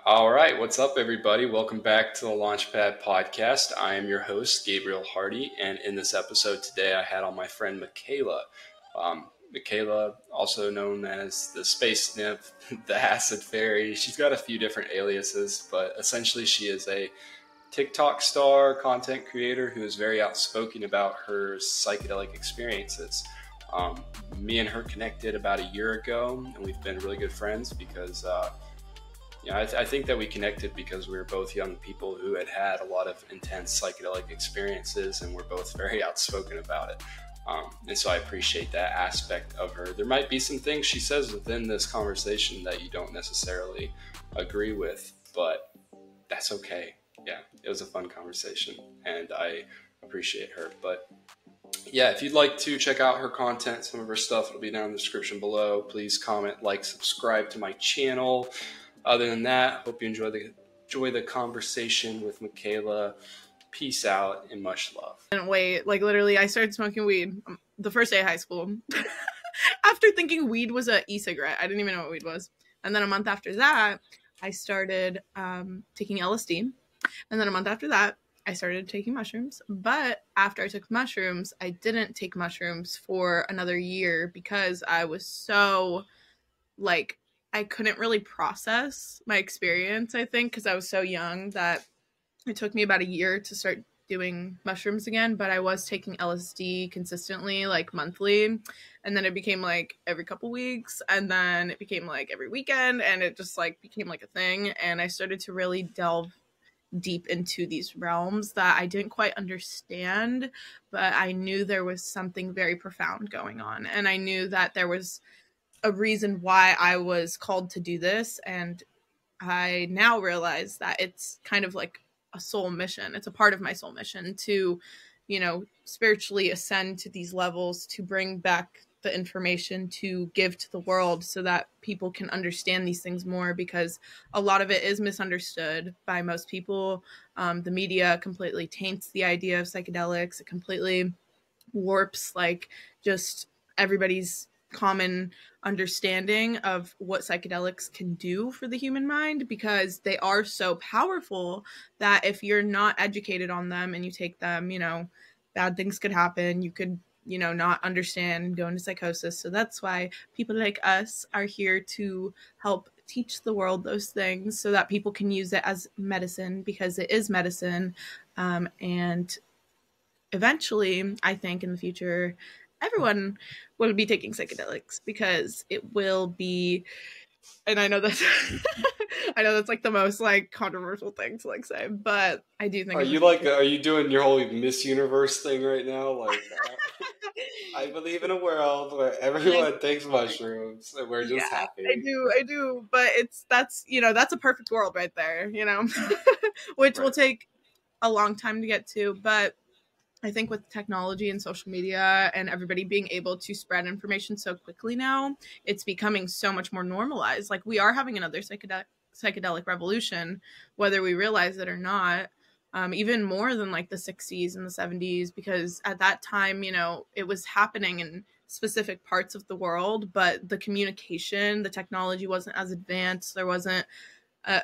All right, what's up, everybody? Welcome back to the Launchpad Podcast. I am your host, Gabriel Hardy, and in this episode today, I had on my friend Michela. Michela, also known as the Space Nymph, the Acid Fairy. She's got a few different aliases, but essentially she is a TikTok star, content creator who is very outspoken about her psychedelic experiences. Me and her connected about a year ago, and we've been really good friends because I think that we connected because we were both young people who had a lot of intense psychedelic experiences, and we're both very outspoken about it. And so I appreciate that aspect of her. There might be some things she says within this conversation that you don't necessarily agree with, but that's okay. Yeah, it was a fun conversation, and I appreciate her. But yeah, if you'd like to check out her content, some of her stuff will be down in the description below. Please comment, like, subscribe to my channel. Other than that, hope you enjoy the conversation with Michela. Peace out and much love. And wait, like literally, I started smoking weed the first day of high school. After thinking weed was an e-cigarette, I didn't even know what weed was. And then a month after that, I started taking LSD. And then a month after that, I started taking mushrooms. But after I took mushrooms, I didn't take mushrooms for another year because I was so I couldn't really process my experience, I think, because I was so young that it took me about a year to start doing mushrooms again. But I was taking LSD consistently, like monthly. And then it became like every couple weeks. And then it became like every weekend. And it just like became like a thing. And I started to really delve deep into these realms that I didn't quite understand. But I knew there was something very profound going on. And I knew that there was a reason why I was called to do this, and I now realize that it's kind of like a soul mission. It's a part of my soul mission to, spiritually ascend to these levels, to bring back the information to give to the world so that people can understand these things more, because a lot of it is misunderstood by most people. The media completely taints the idea of psychedelics. It completely warps just everybody's common understanding of what psychedelics can do for the human mind, because they are so powerful that if you're not educated on them and you take them, bad things could happen. You could, not understand and go into psychosis. So that's why people like us are here to help teach the world those things so that people can use it as medicine, because it is medicine. And eventually, I think in the future, everyone will be taking psychedelics, because it will be, and I know that's like the most controversial thing to say, but I do think. Are you doing your whole Miss Universe thing right now? I believe in a world where everyone takes mushrooms and we're just happy. I do, but that's a perfect world right there, which will take a long time to get to, but I think with technology and social media and everybody being able to spread information so quickly now, it's becoming so much more normalized. We are having another psychedelic revolution, whether we realize it or not, even more than the 60s and the 70s, because at that time, it was happening in specific parts of the world, but the communication, the technology wasn't as advanced. There wasn't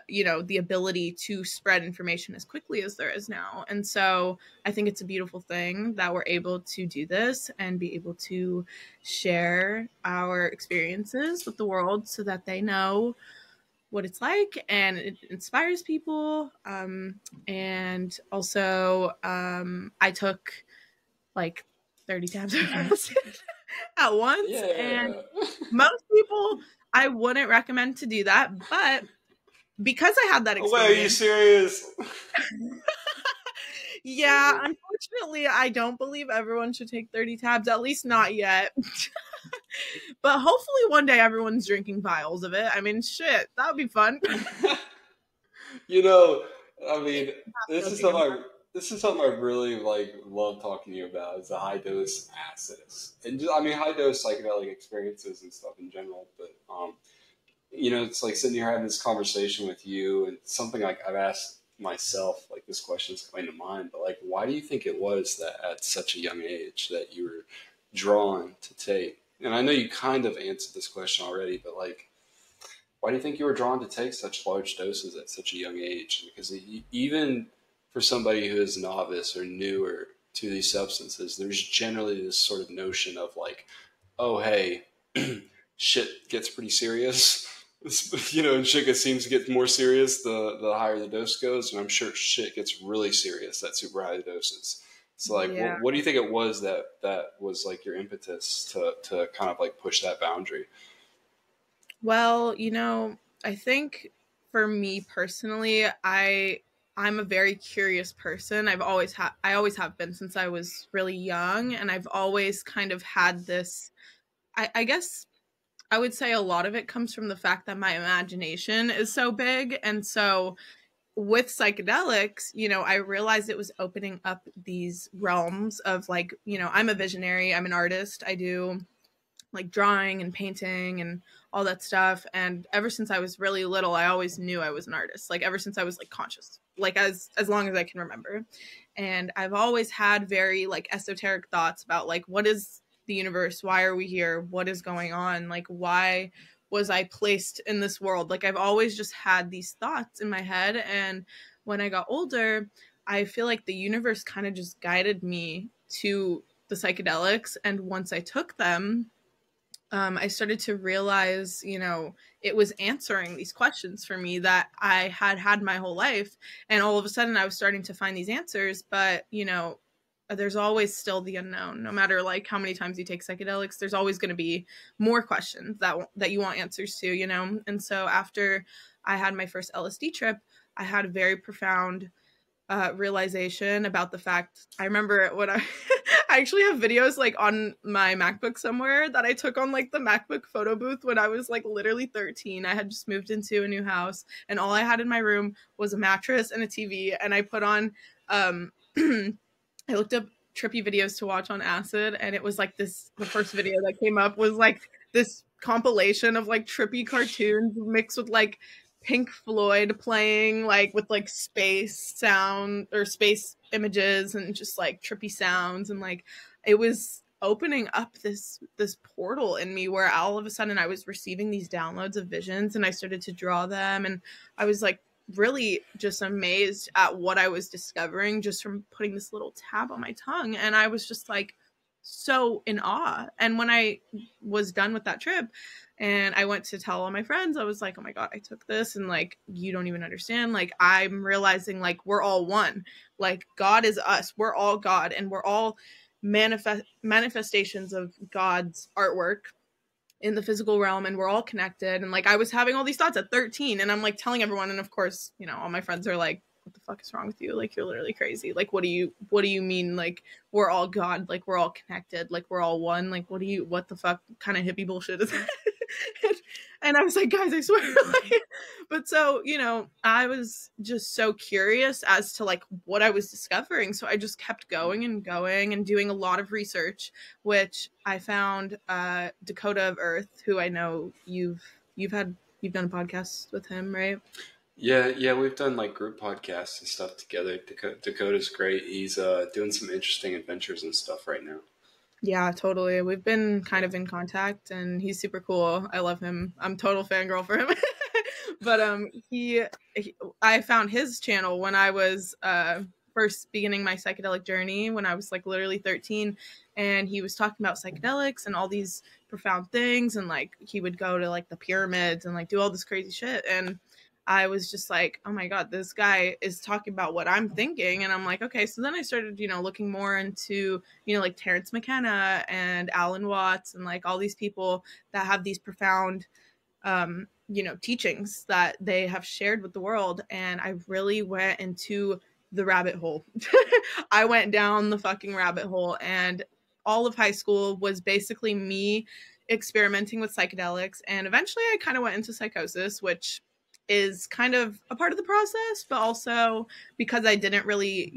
the ability to spread information as quickly as there is now. And so I think it's a beautiful thing that we're able to do this and be able to share our experiences with the world so that they know what it's like, and it inspires people. And also, I took 30 tabs at once. Yeah. And most people, I wouldn't recommend to do that, but because I had that experience. Wait, are you serious? Yeah, unfortunately, I don't believe everyone should take 30 tabs, at least not yet. But hopefully one day everyone's drinking vials of it. I mean, shit, that would be fun. This is something I really love talking to you about, is the high dose acids. And high dose psychedelic experiences and stuff in general, but it's sitting here having this conversation with you, and something I've asked myself, this question's coming to mind, but why do you think it was that at such a young age that you were drawn to take? And I know you kind of answered this question already, but why do you think you were drawn to take such large doses at such a young age? Because even for somebody who is novice or newer to these substances, there's generally this sort of notion of like, oh, hey, shit gets pretty serious. And shit seems to get more serious the higher the dose goes. And I'm sure shit gets really serious at super high doses. So, like, Yeah. what do you think it was that was like your impetus to kind of like push that boundary? Well, I think for me personally, I'm a very curious person. I always have been since I was really young, and I've always kind of had this, I guess I would say a lot of it comes from the fact that my imagination is so big. And so with psychedelics, I realized it was opening up these realms of like, I'm a visionary, I'm an artist, I do like drawing and painting and all that stuff. And ever since I was really little, I always knew I was an artist. Like ever since I was like conscious, like as long as I can remember. And I've always had very like esoteric thoughts about like, what is the universe? Why are we here? What is going on? Like, why was I placed in this world? Like, I've always just had these thoughts in my head. And when I got older, I feel like the universe kind of just guided me to the psychedelics. And once I took them, I started to realize, it was answering these questions for me that I had my whole life. And all of a sudden I was starting to find these answers, but, there's always still the unknown. No matter like how many times you take psychedelics, there's always going to be more questions that you want answers to. And so after I had my first LSD trip, I had a very profound realization about the fact. I remember when I actually have videos like on my MacBook somewhere that I took on like the MacBook photo booth when I was like literally 13. I had just moved into a new house and all I had in my room was a mattress and a TV, and I put on I looked up trippy videos to watch on acid, and it was like the first video that came up was like this compilation of like trippy cartoons mixed with like Pink Floyd playing like with like space sound or space images and just like trippy sounds, and like it was opening up this portal in me where all of a sudden I was receiving these downloads of visions and I started to draw them, and I was like really just amazed at what I was discovering just from putting this little tab on my tongue. And I was just like so in awe. And when I was done with that trip and I went to tell all my friends, I was like, oh my God, I took this. And like, you don't even understand. Like, I'm realizing like we're all one. Like God is us. We're all God, and we're all manifestations of God's artwork in the physical realm, and we're all connected. And like I was having all these thoughts at 13, and I'm like telling everyone, and of course, all my friends are like, what the fuck is wrong with you? Like, you're literally crazy. Like, what do you mean? Like, we're all God, like we're all connected, like we're all one. Like, what the fuck kind of hippie bullshit is that? And I was like, guys, I swear. But so, I was just so curious as to like what I was discovering. So I just kept going and doing a lot of research, which I found Dakota of Earth, who I know you've done a podcast with him, right? Yeah, we've done like group podcasts and stuff together. Dakota's great. He's doing some interesting adventures and stuff right now. Yeah, totally. We've been kind of in contact, and he's super cool. I love him. I'm total fangirl for him. But I found his channel when I was first beginning my psychedelic journey when I was like literally 13, and he was talking about psychedelics and all these profound things, and like he would go to like the pyramids and like do all this crazy shit, and I was just like, oh my God, this guy is talking about what I'm thinking. And I'm like, okay. So then I started, looking more into, like Terrence McKenna and Alan Watts and like all these people that have these profound, teachings that they have shared with the world. And I really went into the rabbit hole. I went down the fucking rabbit hole, and all of high school was basically me experimenting with psychedelics. And eventually I kind of went into psychosis, which is kind of a part of the process, but also because I didn't really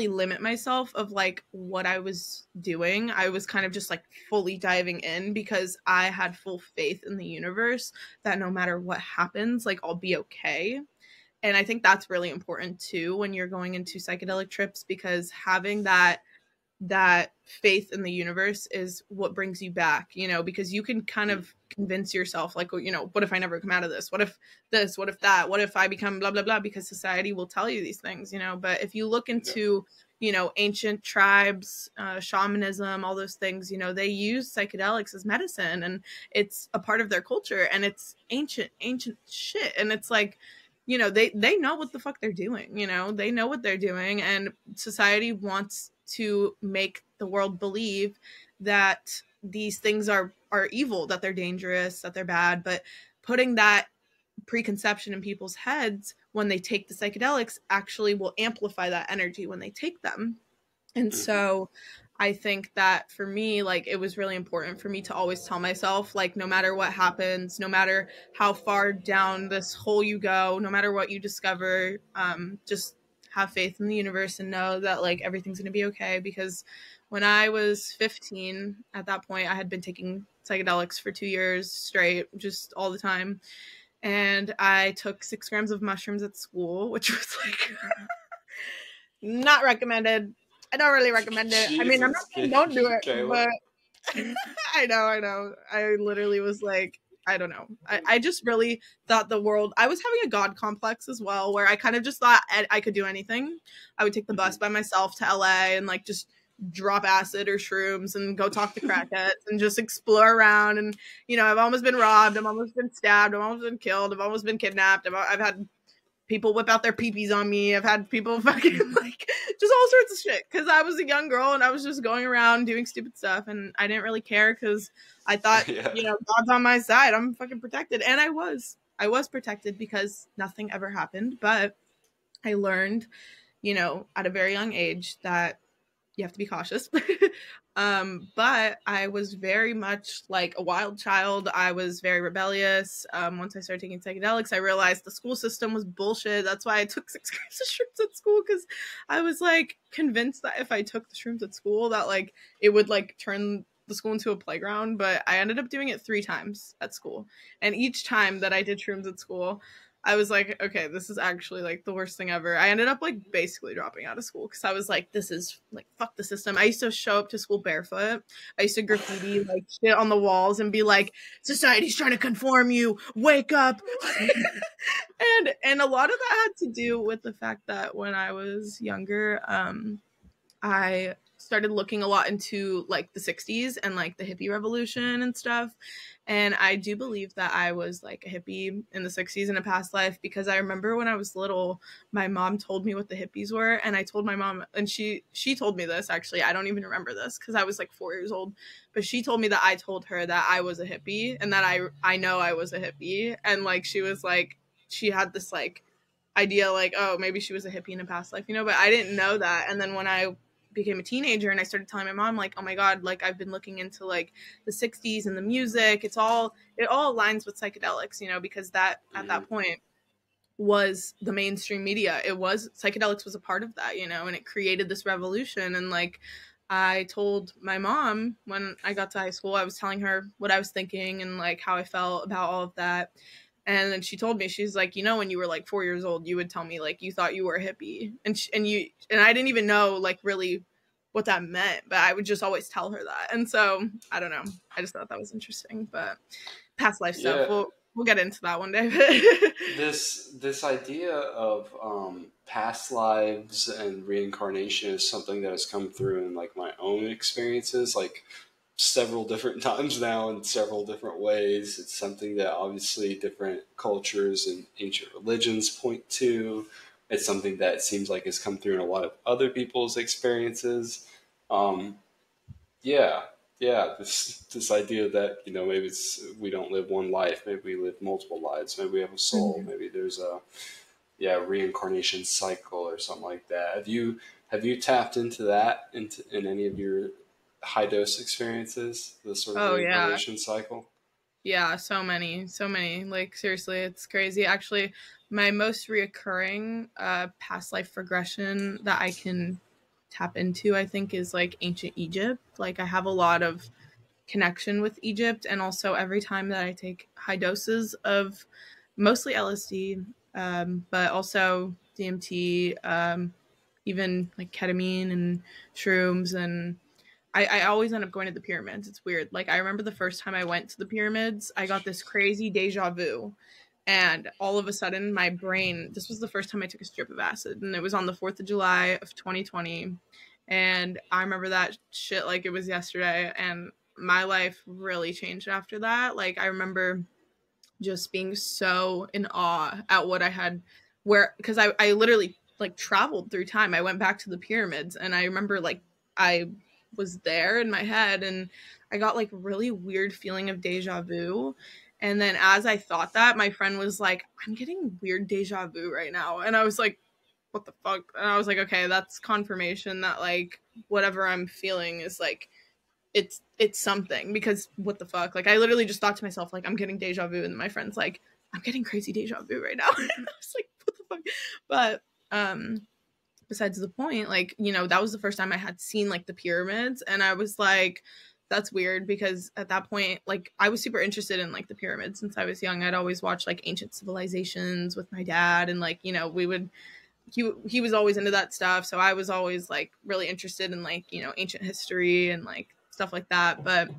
limit myself of like what I was doing. I was kind of just like fully diving in because I had full faith in the universe that no matter what happens, like I'll be okay. And I think that's really important too when you're going into psychedelic trips, because having that that faith in the universe is what brings you back, you know, because you can kind of convince yourself like, you know, what if I never come out of this? What if this? What if that? What if I become blah, blah, blah? Because society will tell you these things, you know. But if you look into, you know, ancient tribes, shamanism, all those things, you know, they use psychedelics as medicine, and it's a part of their culture, and it's ancient shit. And it's like, you know, they know what the fuck they're doing, you know, they know what they're doing. And society wants to make the world believe that these things are evil, that they're dangerous, that they're bad. But putting that preconception in people's heads when they take the psychedelics actually will amplify that energy when they take them. And so I think that for me, like, it was really important for me to always tell myself, like, no matter what happens, no matter how far down this hole you go, no matter what you discover, just have faith in the universe and know that, like, everything's going to be okay. Because when I was 15, at that point, I had been taking psychedelics for 2 years straight, just all the time. And I took 6 grams of mushrooms at school, which was like not recommended. I don't really recommend it. Jesus, I mean, I'm not saying don't do it, but I know. I literally was like, I don't know. I just really thought the world, I was having a God complex as well, where I kind of just thought I could do anything. I would take the bus by myself to LA and like just drop acid or shrooms and go talk to crackheads and just explore around. And, you know, I've almost been robbed. I've almost been stabbed. I've almost been killed. I've almost been kidnapped. I've had people whip out their peepees on me. I've had people fucking like just all sorts of shit because I was a young girl and I was just going around doing stupid stuff, and I didn't really care because I thought, you know, God's on my side. I'm fucking protected. And I was protected because nothing ever happened. But I learned, you know, at a very young age that you have to be cautious. But I was very much like a wild child. I was very rebellious. Once I started taking psychedelics, I realized the school system was bullshit. That's why I took 6 grams of shrooms at school, because I was like convinced that if I took the shrooms at school, that like it would like turn the school into a playground. But I ended up doing it 3 times at school. And each time that I did shrooms at school, I was like, okay, this is actually like the worst thing ever. I ended up like basically dropping out of school because I was like, this is like, fuck the system. I used to show up to school barefoot. I used to graffiti like shit on the walls and be like, society's trying to conform you. Wake up. and a lot of that had to do with the fact that when I was younger, I started looking a lot into like the 60s and like the hippie revolution and stuff. And I do believe that I was like a hippie in the 60s in a past life, because I remember when I was little, my mom told me what the hippies were. And I told my mom, and she told me this, actually. I don't even remember this because I was like 4 years old. But she told me that I told her that I was a hippie and that I know I was a hippie. And like, she was like, she had this like idea like, oh, maybe she was a hippie in a past life, you know, but I didn't know that. And then when I became a teenager and I started telling my mom like, oh my god, like I've been looking into like the 60s and the music, it all aligns with psychedelics, you know, because that at that point was the mainstream media. Psychedelics was a part of that, you know, and it created this revolution. And like, I told my mom when I got to high school, I was telling her what I was thinking and like how I felt about all of that. And then she told me, she's like, you know, when you were like 4 years old, you would tell me like you thought you were a hippie, and I didn't even know like really what that meant, but I would just always tell her that. And so I don't know, I just thought that was interesting. But past life stuff, we'll get into that one day. This idea of past lives and reincarnation is something that has come through in like my own experiences, like several different times now in several different ways. It's something that obviously different cultures and ancient religions point to. It's something that seems like has come through in a lot of other people's experiences. This idea that, you know, maybe we don't live one life, maybe we live multiple lives, maybe we have a soul, maybe there's a reincarnation cycle or something like that. Have you tapped into that in any of your high dose experiences, the sort of reincarnation cycle? Yeah, so many. Like seriously, it's crazy. Actually, my most reoccurring past life regression that I can tap into, I think, is like ancient Egypt. Like I have a lot of connection with Egypt, and also every time that I take high doses of mostly LSD, but also DMT, even like ketamine and shrooms, and I always end up going to the pyramids. It's weird. Like, I remember the first time I went to the pyramids, I got this crazy deja vu. And all of a sudden, my brain, this was the first time I took a strip of acid, and it was on the 4th of July of 2020. And I remember that shit like it was yesterday. And my life really changed after that. Like, I remember just being so in awe at what I had, because I literally like traveled through time. I went back to the pyramids, and I remember like I was there in my head, and I got like really weird feeling of deja vu. And then as I thought that, my friend was like, I'm getting weird deja vu right now. And I was like, what the fuck? And I was like, okay, that's confirmation that like whatever I'm feeling is like it's something, because what the fuck? Like, I literally just thought to myself, like, I'm getting deja vu, and my friend's like, I'm getting crazy deja vu right now. And I was like, what the fuck? But besides the point, like, you know, that was the first time I had seen like the pyramids, and I was like, that's weird, because at that point, like, I was super interested in like the pyramids since I was young. I'd always watch like ancient civilizations with my dad, and like, you know, he was always into that stuff, so I was always like really interested in like, you know, ancient history and like stuff like that. But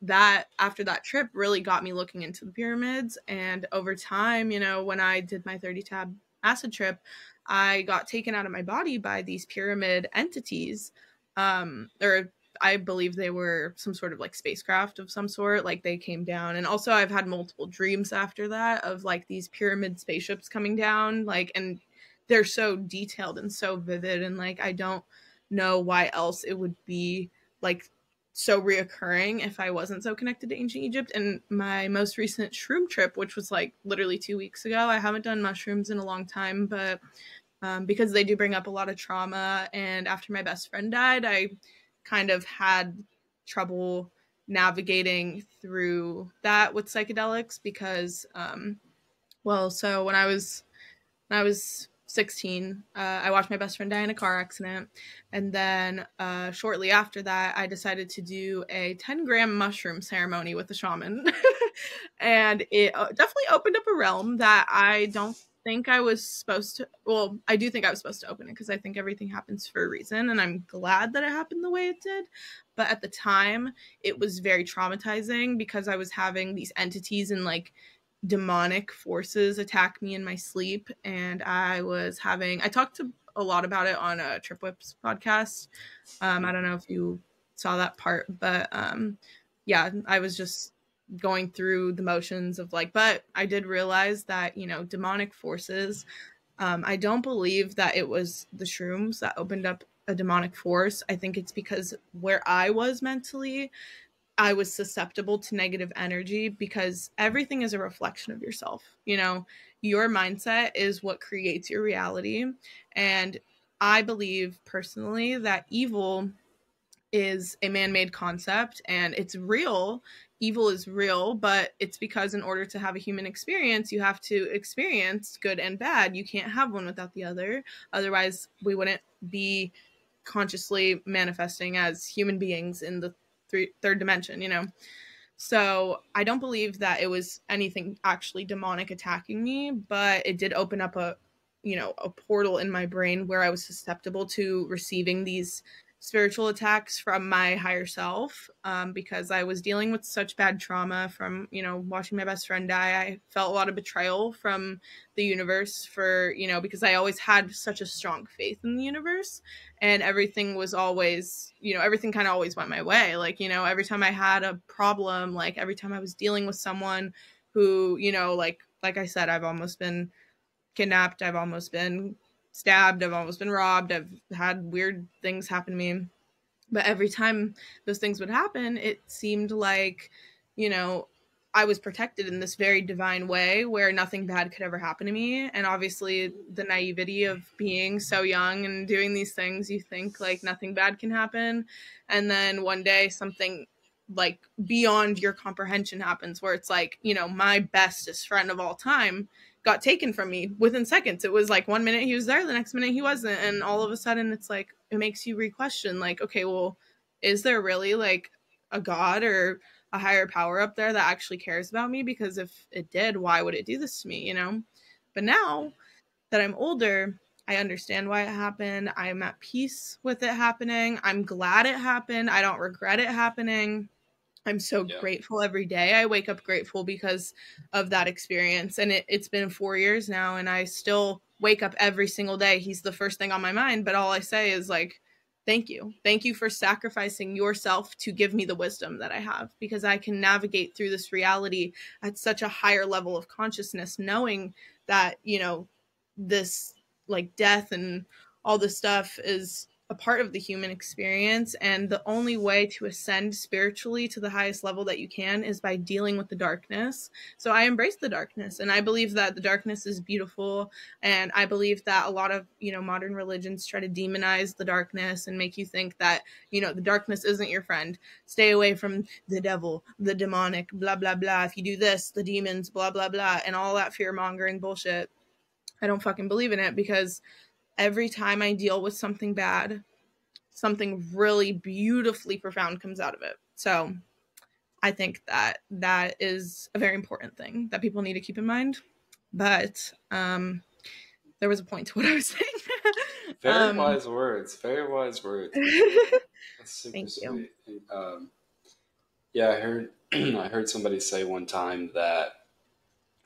that after that trip really got me looking into the pyramids. And over time, you know, when I did my 30 tab acid trip, I got taken out of my body by these pyramid entities, or I believe they were some sort of like spacecraft of some sort. Like, they came down. And also I've had multiple dreams after that of like these pyramid spaceships coming down, like, and they're so detailed and so vivid, and like I don't know why else it would be like so reoccurring if I wasn't so connected to ancient Egypt. And my most recent shroom trip, which was like literally 2 weeks ago, I haven't done mushrooms in a long time, but because they do bring up a lot of trauma, and after my best friend died, I kind of had trouble navigating through that with psychedelics, because so when I was 16, I watched my best friend die in a car accident. And then shortly after that, I decided to do a 10-gram mushroom ceremony with the shaman. And it definitely opened up a realm that I don't think I was supposed to. Well, I do think I was supposed to open it, because I think everything happens for a reason. And I'm glad that it happened the way it did. But at the time, it was very traumatizing, because I was having these entities and like demonic forces attack me in my sleep. And I talked to a lot about it on a Trip Whips podcast. I don't know if you saw that part, but yeah, I was just going through the motions of like, but I did realize that, you know, demonic forces, I don't believe that it was the shrooms that opened up a demonic force. I think it's because where I was mentally, I was susceptible to negative energy, because everything is a reflection of yourself. You know, your mindset is what creates your reality. And I believe personally that evil is a man-made concept, and it's real. Evil is real, but it's because in order to have a human experience, you have to experience good and bad. You can't have one without the other. Otherwise, we wouldn't be consciously manifesting as human beings in the third dimension, you know? So I don't believe that it was anything actually demonic attacking me, but it did open up a portal in my brain where I was susceptible to receiving these spiritual attacks from my higher self, because I was dealing with such bad trauma from, you know, watching my best friend die. I felt a lot of betrayal from the universe for, you know, because I always had such a strong faith in the universe, and everything was always, you know, everything kind of always went my way. Like, you know, every time I had a problem, like every time I was dealing with someone who, you know, like I said, I've almost been kidnapped, I've almost been stabbed, I've almost been robbed, I've had weird things happen to me. But every time those things would happen, it seemed like, you know, I was protected in this very divine way where nothing bad could ever happen to me. And obviously the naivety of being so young and doing these things, you think like nothing bad can happen. And then one day something like beyond your comprehension happens, where it's like, you know, my bestest friend of all time got taken from me within seconds. It was like 1 minute he was there, the next minute he wasn't. And all of a sudden it's like, it makes you re-question, like, okay, well, is there really like a God or a higher power up there that actually cares about me? Because if it did, why would it do this to me, you know? But now that I'm older, I understand why it happened. I'm at peace with it happening. I'm glad it happened. I don't regret it happening. I'm so grateful every day. I wake up grateful because of that experience. And it's been 4 years now, and I still wake up every single day. He's the first thing on my mind. But all I say is like, thank you. Thank you for sacrificing yourself to give me the wisdom that I have, because I can navigate through this reality at such a higher level of consciousness, knowing that, you know, this like death and all this stuff is a part of the human experience, and the only way to ascend spiritually to the highest level that you can is by dealing with the darkness. So I embrace the darkness, and I believe that the darkness is beautiful, and I believe that a lot of, you know, modern religions try to demonize the darkness and make you think that, you know, the darkness isn't your friend. Stay away from the devil, the demonic, blah blah blah. If you do this, the demons, blah blah blah, and all that fear-mongering bullshit. I don't fucking believe in it, because every time I deal with something bad, something really beautifully profound comes out of it. So I think that that is a very important thing that people need to keep in mind. But there was a point to what I was saying. Very wise words. Very wise words. That's super Thank sweet. you. Yeah, I heard I heard somebody say one time that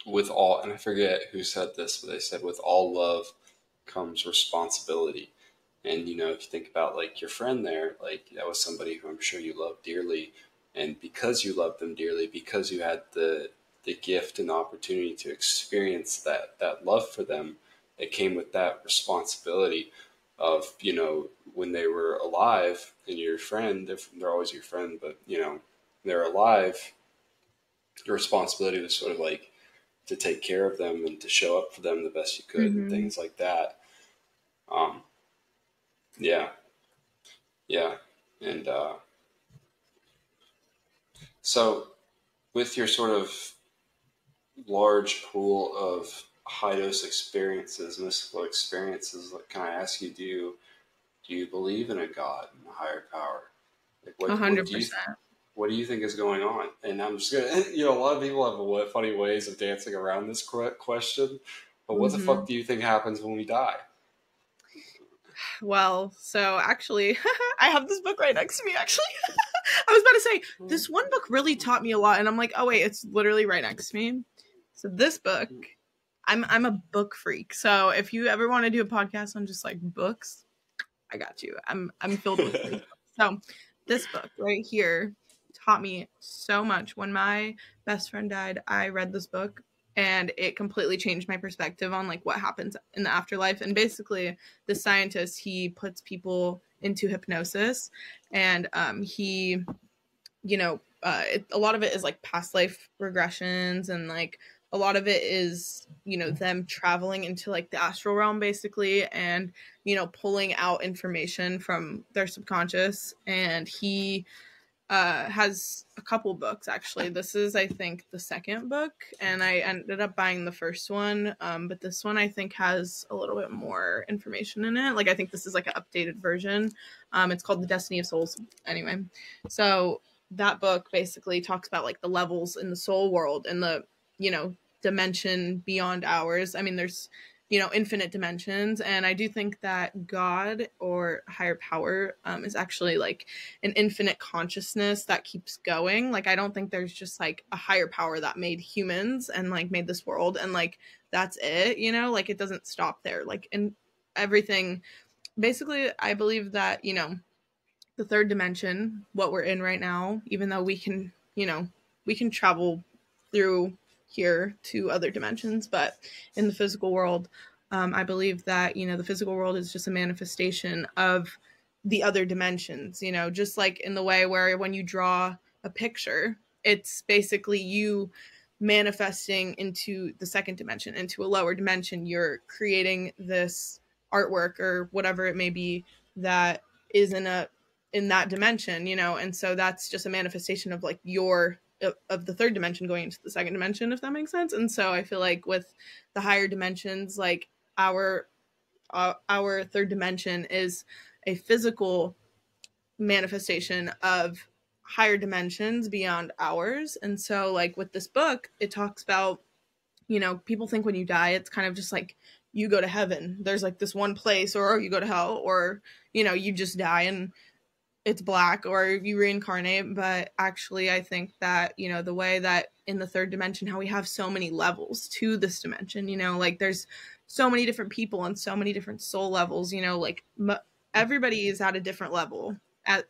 with all, and I forget who said this, but they said with all love comes responsibility. And, you know, if you think about like your friend there, like that was somebody who I'm sure you love dearly. And because you loved them dearly, because you had the gift and the opportunity to experience that love for them, it came with that responsibility of, you know, when they were alive and your friend, if they're always your friend, but, you know, they're alive, your responsibility was sort of like to take care of them and to show up for them the best you could, and things like that. Yeah. And so with your sort of large pool of high dose experiences, mystical experiences, can I ask you, do you believe in a God and a higher power? Like, what 100%. What do you think is going on? And I'm just gonna, you know, a lot of people have funny ways of dancing around this question, but what the fuck do you think happens when we die? Well, so actually, I have this book right next to me, actually. I was about to say, this one book really taught me a lot, and I'm like, oh wait, it's literally right next to me. So this book, I'm a book freak. So if you ever want to do a podcast on just like books, I got you. I'm filled with books. So this book right here taught me so much. When my best friend died, I read this book, and it completely changed my perspective on like what happens in the afterlife. And basically the scientist, he puts people into hypnosis, and he, you know, a lot of it is like past life regressions, and like a lot of it is, you know, them traveling into like the astral realm basically, and, you know, pulling out information from their subconscious. And he has a couple books actually. This is, I think, the second book, and I ended up buying the first one, but this one I think has a little bit more information in it. Like, I think this is like an updated version. It's called The Destiny of Souls. Anyway, so that book basically talks about like the levels in the soul world and the, you know, dimension beyond ours. I mean, there's, you know, infinite dimensions, and I do think that God or higher power is actually like an infinite consciousness that keeps going. Like, I don't think there's just like a higher power that made humans and like made this world and like that's it, you know, like it doesn't stop there. Like in everything, basically, I believe that, you know, the third dimension, what we're in right now, even though we can, you know, we can travel through here to other dimensions, but in the physical world, I believe that, you know, the physical world is just a manifestation of the other dimensions, you know, just like in the way where when you draw a picture, it's basically you manifesting into the second dimension, into a lower dimension. You're creating this artwork or whatever it may be that is in that dimension, you know, and so that's just a manifestation of like your of the third dimension going into the second dimension, if that makes sense. And so I feel like with the higher dimensions, like our third dimension is a physical manifestation of higher dimensions beyond ours. And so like with this book, it talks about, you know, people think when you die, it's kind of just like you go to heaven. There's like this one place, or you go to hell, or, you know, you just die and it's black, or you reincarnate. But actually, I think that, you know, the way that in the third dimension, how we have so many levels to this dimension, you know, like there's so many different people and so many different soul levels, you know, like everybody is at a different level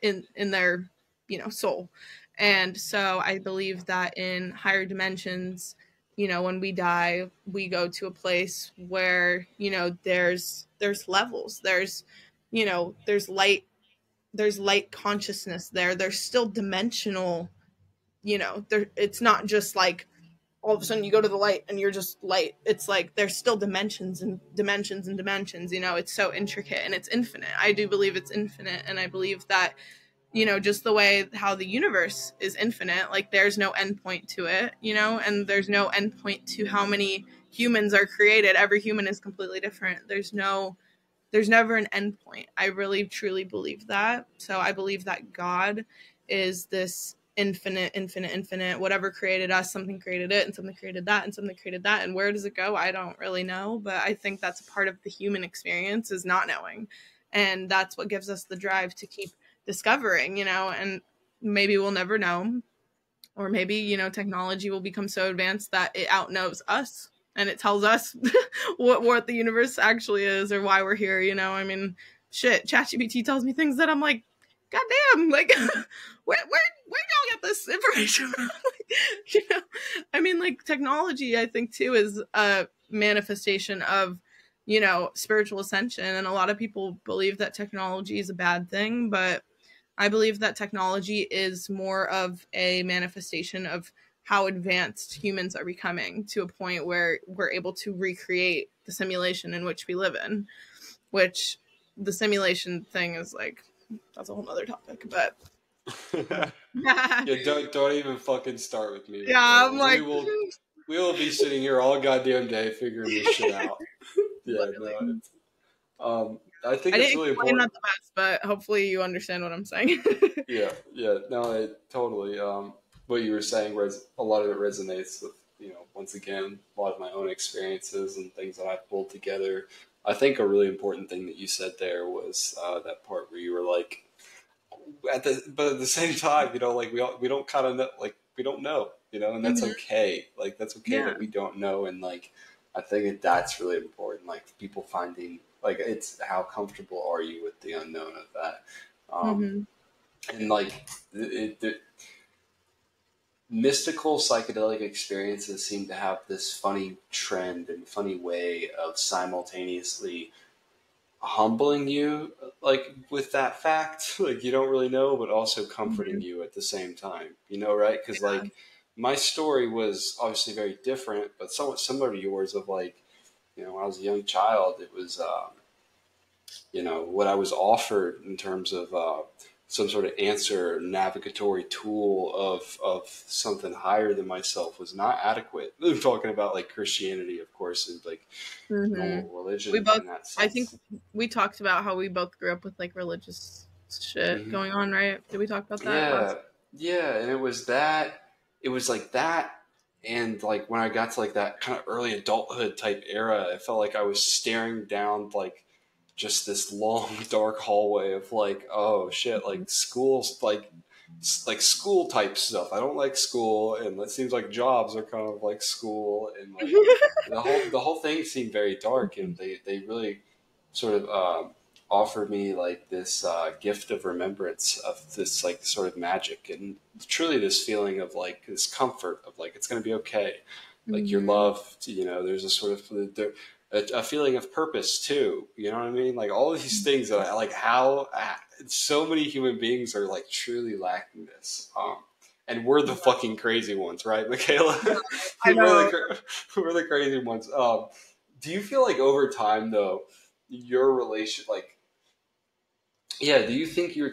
in their, you know, soul. And so I believe that in higher dimensions, you know, when we die, we go to a place where, you know, there's levels, there's, you know, there's light consciousness there. There's still dimensional, you know, there, it's not just like all of a sudden you go to the light and you're just light. It's like there's still dimensions and dimensions and dimensions, you know. It's so intricate and it's infinite. I do believe it's infinite, and I believe that, you know, just the way how the universe is infinite, like there's no end point to it, you know, and there's no end point to how many humans are created. Every human is completely different. There's never an end point. I really truly believe that. So I believe that God is this infinite, whatever created us, something created it, and something created that, and something created that. And where does it go? I don't really know, but I think that's a part of the human experience, is not knowing. And that's what gives us the drive to keep discovering, you know. And maybe we'll never know, or maybe, you know, technology will become so advanced that it outknows us and it tells us what the universe actually is, or why we're here, you know. I mean, shit, ChatGPT tells me things that I'm like, goddamn, like, where y'all get this information from? You know, I mean, like, technology, I think, too, is a manifestation of, you know, spiritual ascension. And a lot of people believe that technology is a bad thing, but I believe that technology is more of a manifestation of how advanced humans are becoming, to a point where we're able to recreate the simulation in which we live in, which the simulation thing is like, that's a whole nother topic, but Yeah, don't even fucking start with me. Yeah, I'm like, we will be sitting here all goddamn day figuring this shit out. Yeah, literally. no, I think I it's didn't really explain important. that the best, but hopefully you understand what I'm saying. Yeah, no, totally. What you were saying, a lot of it resonates with, you know, once again, a lot of my own experiences and things that I've pulled together. I think a really important thing that you said there was that part where you were like, but at the same time, you know, like we don't kind of know, like we don't know, you know, and that's okay. Like that's okay that we don't know, and like I think that's really important. Like people finding, like, it's how comfortable are you with the unknown of that. And like the mystical psychedelic experiences seem to have this funny trend and funny way of simultaneously humbling you, like with that fact, like you don't really know, but also comforting you at the same time, you know, right? Because like my story was obviously very different, but somewhat similar to yours, of like, you know, when I was a young child, it was you know, what I was offered in terms of some sort of answer, navigatory tool of something higher than myself was not adequate. I'm talking about like Christianity, of course, and like normal religion in that sense. I think we talked about how we both grew up with like religious shit going on, right? Did we talk about that? Yeah, and it was like that. And like when I got to like that kind of early adulthood type era, I felt like I was staring down like just this long dark hallway of like, oh shit, like schools, like school type stuff. I don't like school, and it seems like jobs are kind of like school, and like the whole thing seemed very dark, and they really sort of offered me like this gift of remembrance of this like sort of magic, and truly this feeling of like this comfort of like it's going to be okay, like you're loved, you know. There's a sort of a feeling of purpose too, you know what I mean? Like all of these things that I like, how so many human beings are like truly lacking this. And we're the fucking crazy ones, right, Michela? I know. We're the crazy ones. Do you feel like over time though, your relation, like, yeah, do you think your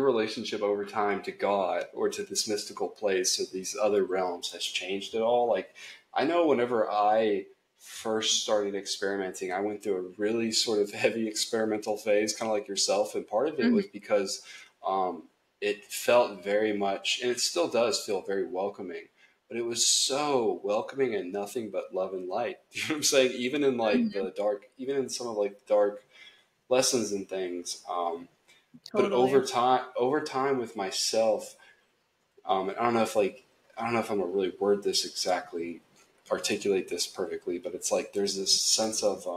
relationship over time to God or to this mystical place or these other realms has changed at all? Like, I know whenever I first started experimenting, I went through a really sort of heavy experimental phase, kind of like yourself. And part of it was because it felt very much, and it still does feel very welcoming, but it was so welcoming and nothing but love and light. You know what I'm saying? Even in like Mhm. the dark, even in some of like the dark lessons and things. But Totally. over time with myself, and I don't know if I'm gonna really word this exactly, articulate this perfectly, but it's like there's this sense of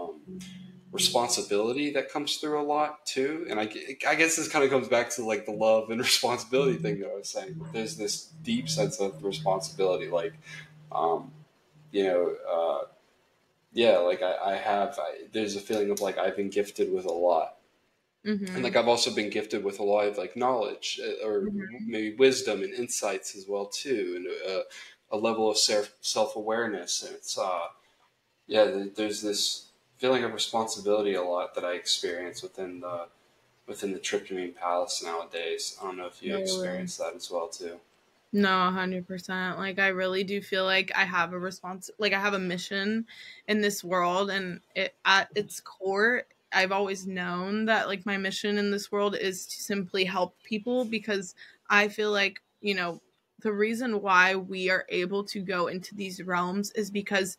responsibility that comes through a lot too. And I guess this kind of comes back to like the love and responsibility thing that I was saying. There's this deep sense of responsibility, like, um, you know, yeah, like there's a feeling of like I've been gifted with a lot. And like Mhm. I've also been gifted with a lot of like knowledge or Mhm. maybe wisdom and insights as well too, and a level of self awareness. And it's there's this feeling of responsibility a lot that I experience within the tryptamine palace nowadays. I don't know if you Totally. experience that as well too. No, 100%. Like I really do feel like I have a like I have a mission in this world, and it at its core, I've always known that like my mission in this world is to simply help people, because I feel like, the reason why we are able to go into these realms is because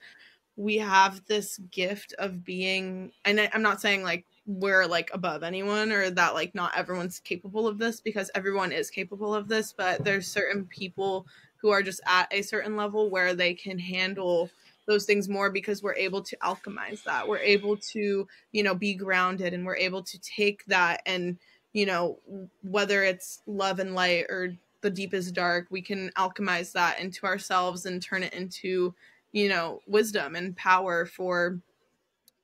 we have this gift of being, and I'm not saying like we're like above anyone, or that like not everyone's capable of this, because everyone is capable of this, but there's certain people who are just at a certain level where they can handle those things more, because we're able to alchemize that, we're able to be grounded, and we're able to take that, and whether it's love and light or the deepest dark, we can alchemize that into ourselves and turn it into wisdom and power for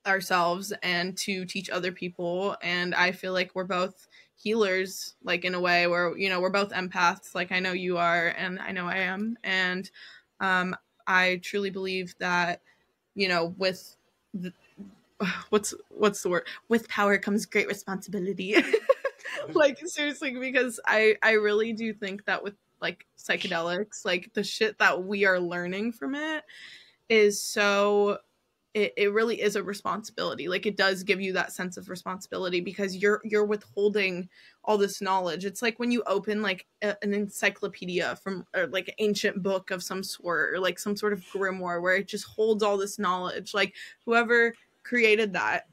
ourselves and to teach other people. And I feel like we're both healers, like in a way where, we're both empaths. Like I know you are, and I know I am. And um, I truly believe that, with the, what's the word? With power comes great responsibility. Like seriously, because I really do think that with like psychedelics, like the shit that we are learning from it is so, it really is a responsibility. Like it does give you that sense of responsibility, because you're withholding all this knowledge. It's like when you open like an encyclopedia from, or like an ancient book of some sort, or like some sort of grimoire where it just holds all this knowledge. Like whoever created that,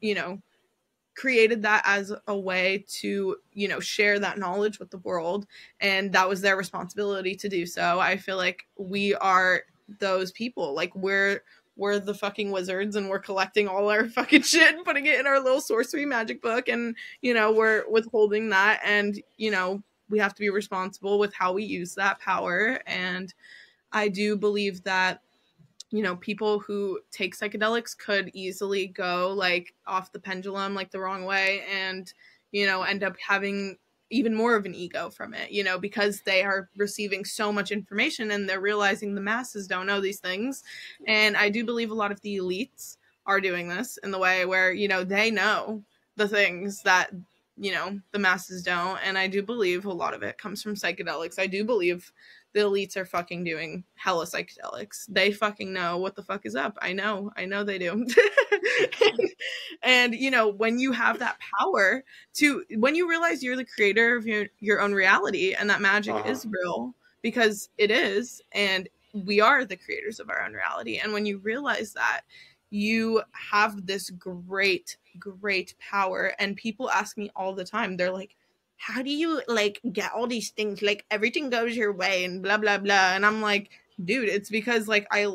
created that as a way to share that knowledge with the world, and that was their responsibility to do so. I feel like we are those people. Like we're the fucking wizards, and we're collecting all our fucking shit and putting it in our little sorcery magic book, and we're withholding that, and we have to be responsible with how we use that power. And I do believe that people who take psychedelics could easily go like off the pendulum, like the wrong way, and, end up having even more of an ego from it, because they are receiving so much information and they're realizing the masses don't know these things. And I do believe a lot of the elites are doing this in the way where, they know the things that, the masses don't. And I do believe a lot of it comes from psychedelics. I do believe the elites are fucking doing hella psychedelics. They fucking know what the fuck is up. I know they do. And when you have that power to, when you realize you're the creator of your own reality, and that magic Uh-huh. is real, because it is, and we are the creators of our own reality. And when you realize that, you have this great power. And people ask me all the time, they're like, how do you like get all these things, like everything goes your way and blah blah blah? And I'm like, dude, it's because like I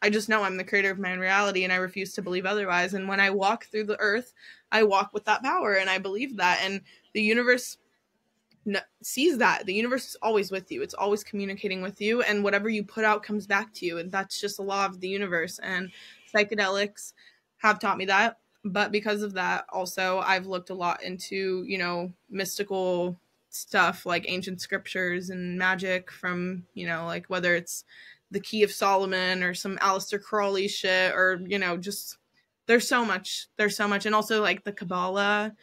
just know I'm the creator of my own reality, and I refuse to believe otherwise. And when I walk through the earth, I walk with that power, and I believe that. And the universe sees that. The universe is always with you, it's always communicating with you, and whatever you put out comes back to you. And that's just a law of the universe. And psychedelics have taught me that. But because of that, also I've looked a lot into mystical stuff, like ancient scriptures and magic from like whether it's the Key of Solomon or some Aleister Crowley shit, or just there's so much. And also like the Kabbalah,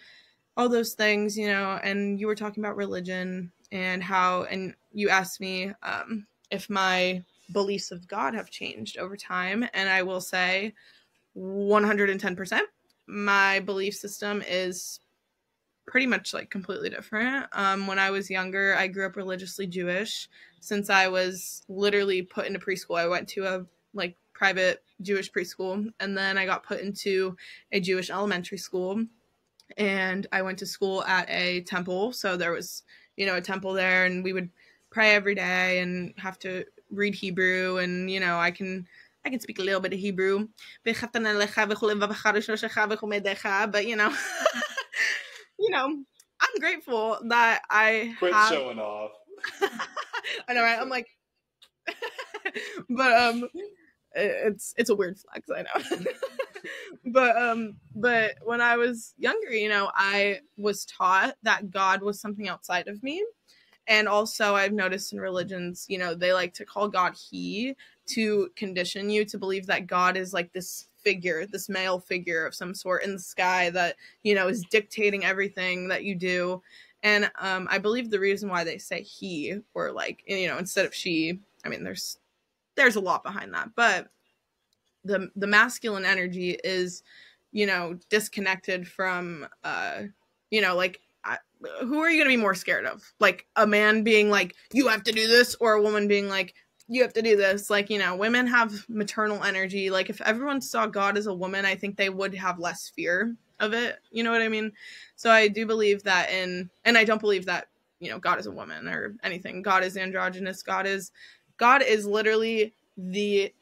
all those things. And you were talking about religion and how, and you asked me if my beliefs of God have changed over time. And I will say 110%. My belief system is pretty much like completely different. When I was younger, I grew up religiously Jewish. since I was literally put into preschool. I went to a like private Jewish preschool, and then I got put into a Jewish elementary school, and I went to school at a temple. So there was, a temple there, and we would pray every day and have to read Hebrew, and I can speak a little bit of Hebrew, but I'm grateful that I Quit have... showing off. I know, right? I'm like, but it's a weird flex, I know. But when I was younger, I was taught that God was something outside of me. And also I've noticed in religions, they like to call God he, to condition you to believe that God is like this figure, this male figure of some sort in the sky that, is dictating everything that you do. And I believe the reason why they say he, or like, instead of she, I mean, there's a lot behind that, but the masculine energy is, disconnected from, like, who are you going to be more scared of? Like a man being like, you have to do this, or a woman being like, you have to do this. Like, women have maternal energy. Like if everyone saw God as a woman, I think they would have less fear of it. You know what I mean? So I do believe that and I don't believe that, God is a woman or anything. God is androgynous. God is literally the,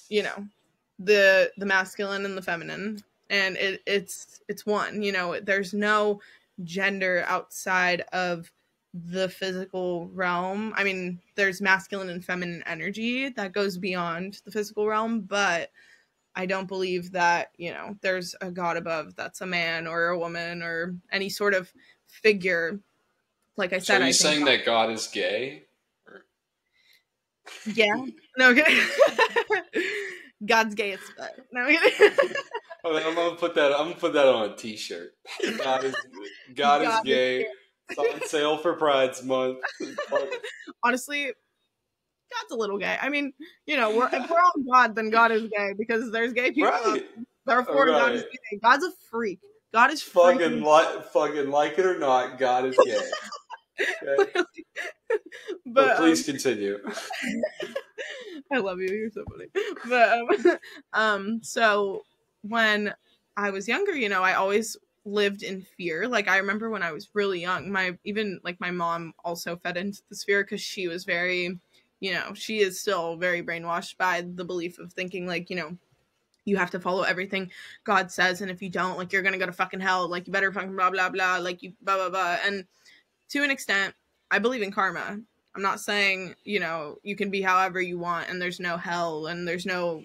the masculine and the feminine. And it's one, there's no gender outside of the physical realm. I mean, there's masculine and feminine energy that goes beyond the physical realm, but I don't believe that, there's a God above that's a man or a woman or any sort of figure. Like I said, so are you saying that God is gay? Yeah. No, okay. God's gay as fuck. No, okay. I'm gonna put that on a T-shirt. God is gay. It's on sale for Pride's Month. Honestly, God's a little gay. I mean, if we're on God, then God is gay because there's gay people. Right. Therefore, right. God is gay. God's a freak. God is fucking like it or not. God is gay. Okay. But please continue. I love you. You're so funny. But so when I was younger, I always lived in fear. Like I remember when I was really young, my mom also fed into this fear because she was very, she is still very brainwashed by the belief of thinking like, you have to follow everything God says, and if you don't, like, you're gonna go to fucking hell. Like, you better fucking blah blah blah. Like, you blah blah blah. And to an extent, I believe in karma. I'm not saying, you can be however you want and there's no hell and there's no,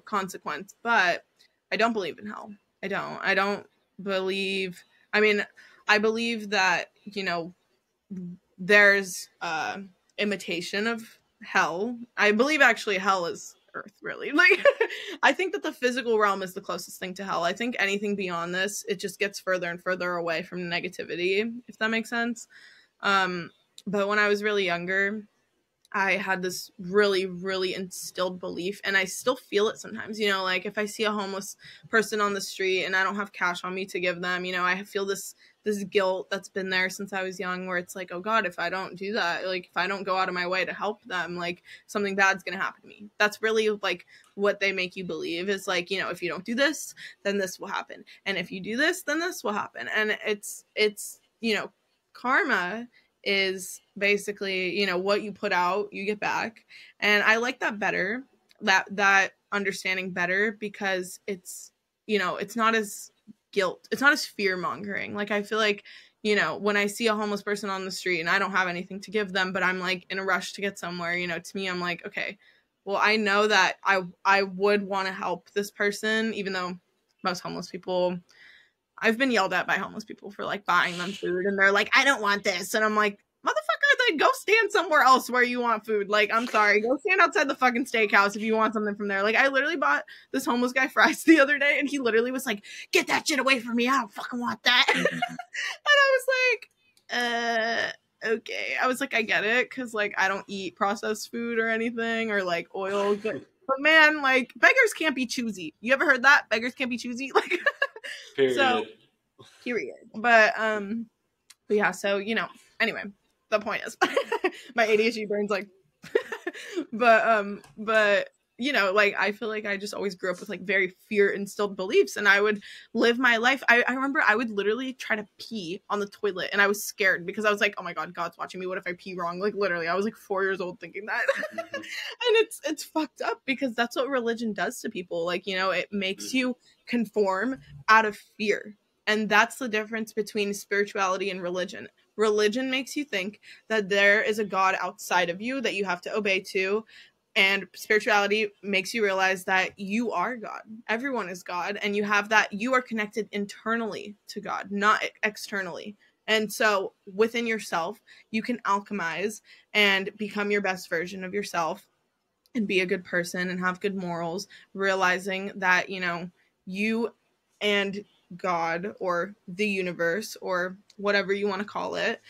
consequence, but I don't believe in hell. I don't believe, I mean, I believe that, there's imitation of hell. I believe actually hell is earth, really. Like, I think that the physical realm is the closest thing to hell. I think anything beyond this, it just gets further and further away from negativity, if that makes sense. But when I was really younger, I had this really, really instilled belief, and I still feel it sometimes, like if I see a homeless person on the street and I don't have cash on me to give them, I feel this guilt that's been there since I was young, where it's like, oh God, if I don't do that, like if I don't go out of my way to help them, like something bad's going to happen to me. That's really like what they make you believe is like, if you don't do this, then this will happen. And if you do this, then this will happen. And it's, karma is basically, what you put out, you get back. And I like that better, that understanding better, because it's, it's not as guilt. It's not as fear mongering. Like, I feel like, when I see a homeless person on the street and I don't have anything to give them, but I'm like in a rush to get somewhere, to me, I'm like, okay, well, I know that I would want to help this person, even though most homeless people, I've been yelled at by homeless people for like buying them food, and they're like, I don't want this. And I'm like, motherfucker, then go stand somewhere else where you want food. Like, I'm sorry, go stand outside the fucking steakhouse if you want something from there. Like, I literally bought this homeless guy fries the other day, and he literally was like, get that shit away from me. I don't fucking want that. And I was like, okay. I was like, I get it, because like I don't eat processed food or anything, or like oil. But man, like, beggars can't be choosy. You ever heard that? Beggars can't be choosy? Like, period. So, period. But yeah, so, anyway, the point is, my ADHD brain's like, But you know, like, I feel like I just always grew up with like very fear instilled beliefs, and I would live my life. I remember I would literally try to pee on the toilet, and I was scared because I was like, oh my god, God's watching me. What if I pee wrong? Like, literally, I was like 4 years old thinking that. Mm-hmm. And it's fucked up because that's what religion does to people. Like, you know, it makes you conform out of fear. And that's the difference between spirituality and religion. Religion makes you think that there is a God outside of you that you have to obey to, and spirituality makes you realize that you are God. Everyone is God, and you have that, you are connected internally to God, not externally. And so within yourself, you can alchemize and become your best version of yourself and be a good person and have good morals, realizing that, you know, you and God or the universe or whatever you want to call it,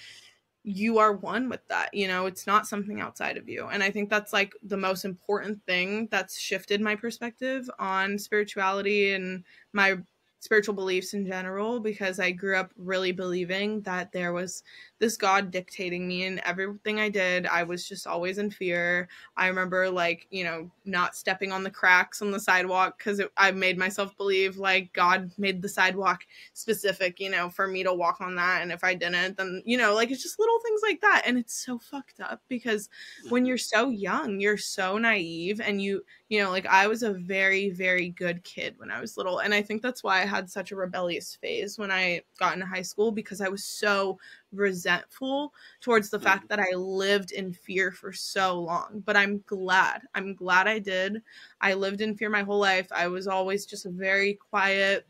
you are one with that. You know, it's not something outside of you. And I think that's like the most important thing that's shifted my perspective on spirituality and my spiritual beliefs in general, because I grew up really believing that there was this God dictating me in everything I did. I was just always in fear. I remember, like, you know, not stepping on the cracks on the sidewalk because I made myself believe like God made the sidewalk specific, you know, for me to walk on that. And if I didn't, then, you know, like, it's just little things like that. And it's so fucked up because when you're so young, you're so naive, and you know, like, I was a very, very good kid when I was little. And I think that's why I had such a rebellious phase when I got into high school, because I was so resentful towards the fact that I lived in fear for so long. But I'm glad I did. I lived in fear my whole life. I was always just a very quiet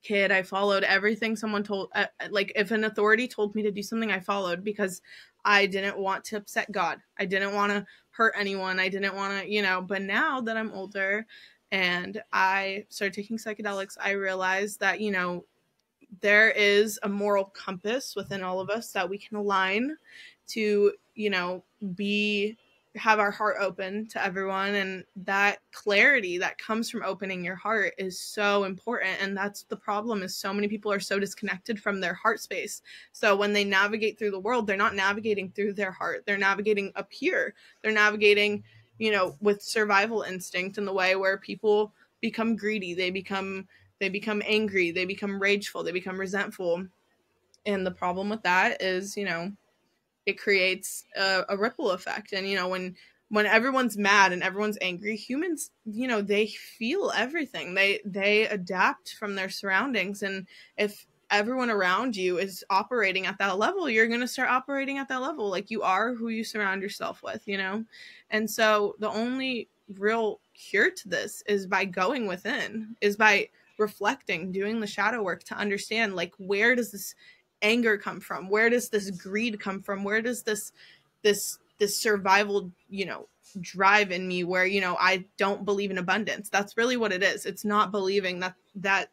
kid. I followed everything someone told. Like, if an authority told me to do something, I followed, because I didn't want to upset God. I didn't want to hurt anyone. I didn't want to, you know. But now that I'm older and I started taking psychedelics, I realized that, you know, there is a moral compass within all of us that we can align to, you know, have our heart open to everyone. And that clarity that comes from opening your heart is so important. And that's the problem, is so many people are so disconnected from their heart space. So when they navigate through the world, they're not navigating through their heart. They're navigating up here. They're navigating, you know, with survival instinct, in the way where people become greedy. They become angry, they become rageful, they become resentful. And the problem with that is, you know, it creates a ripple effect. And, you know, when everyone's mad and everyone's angry, humans, you know, they feel everything. They adapt from their surroundings. And if everyone around you is operating at that level, you're going to start operating at that level. Like, you are who you surround yourself with, you know? And so the only real cure to this is by going within, is by reflecting, doing the shadow work to understand, like, where does this anger come from? Where does this greed come from? Where does this survival, you know, drive in me, where, you know, I don't believe in abundance? That's really what it is. It's not believing that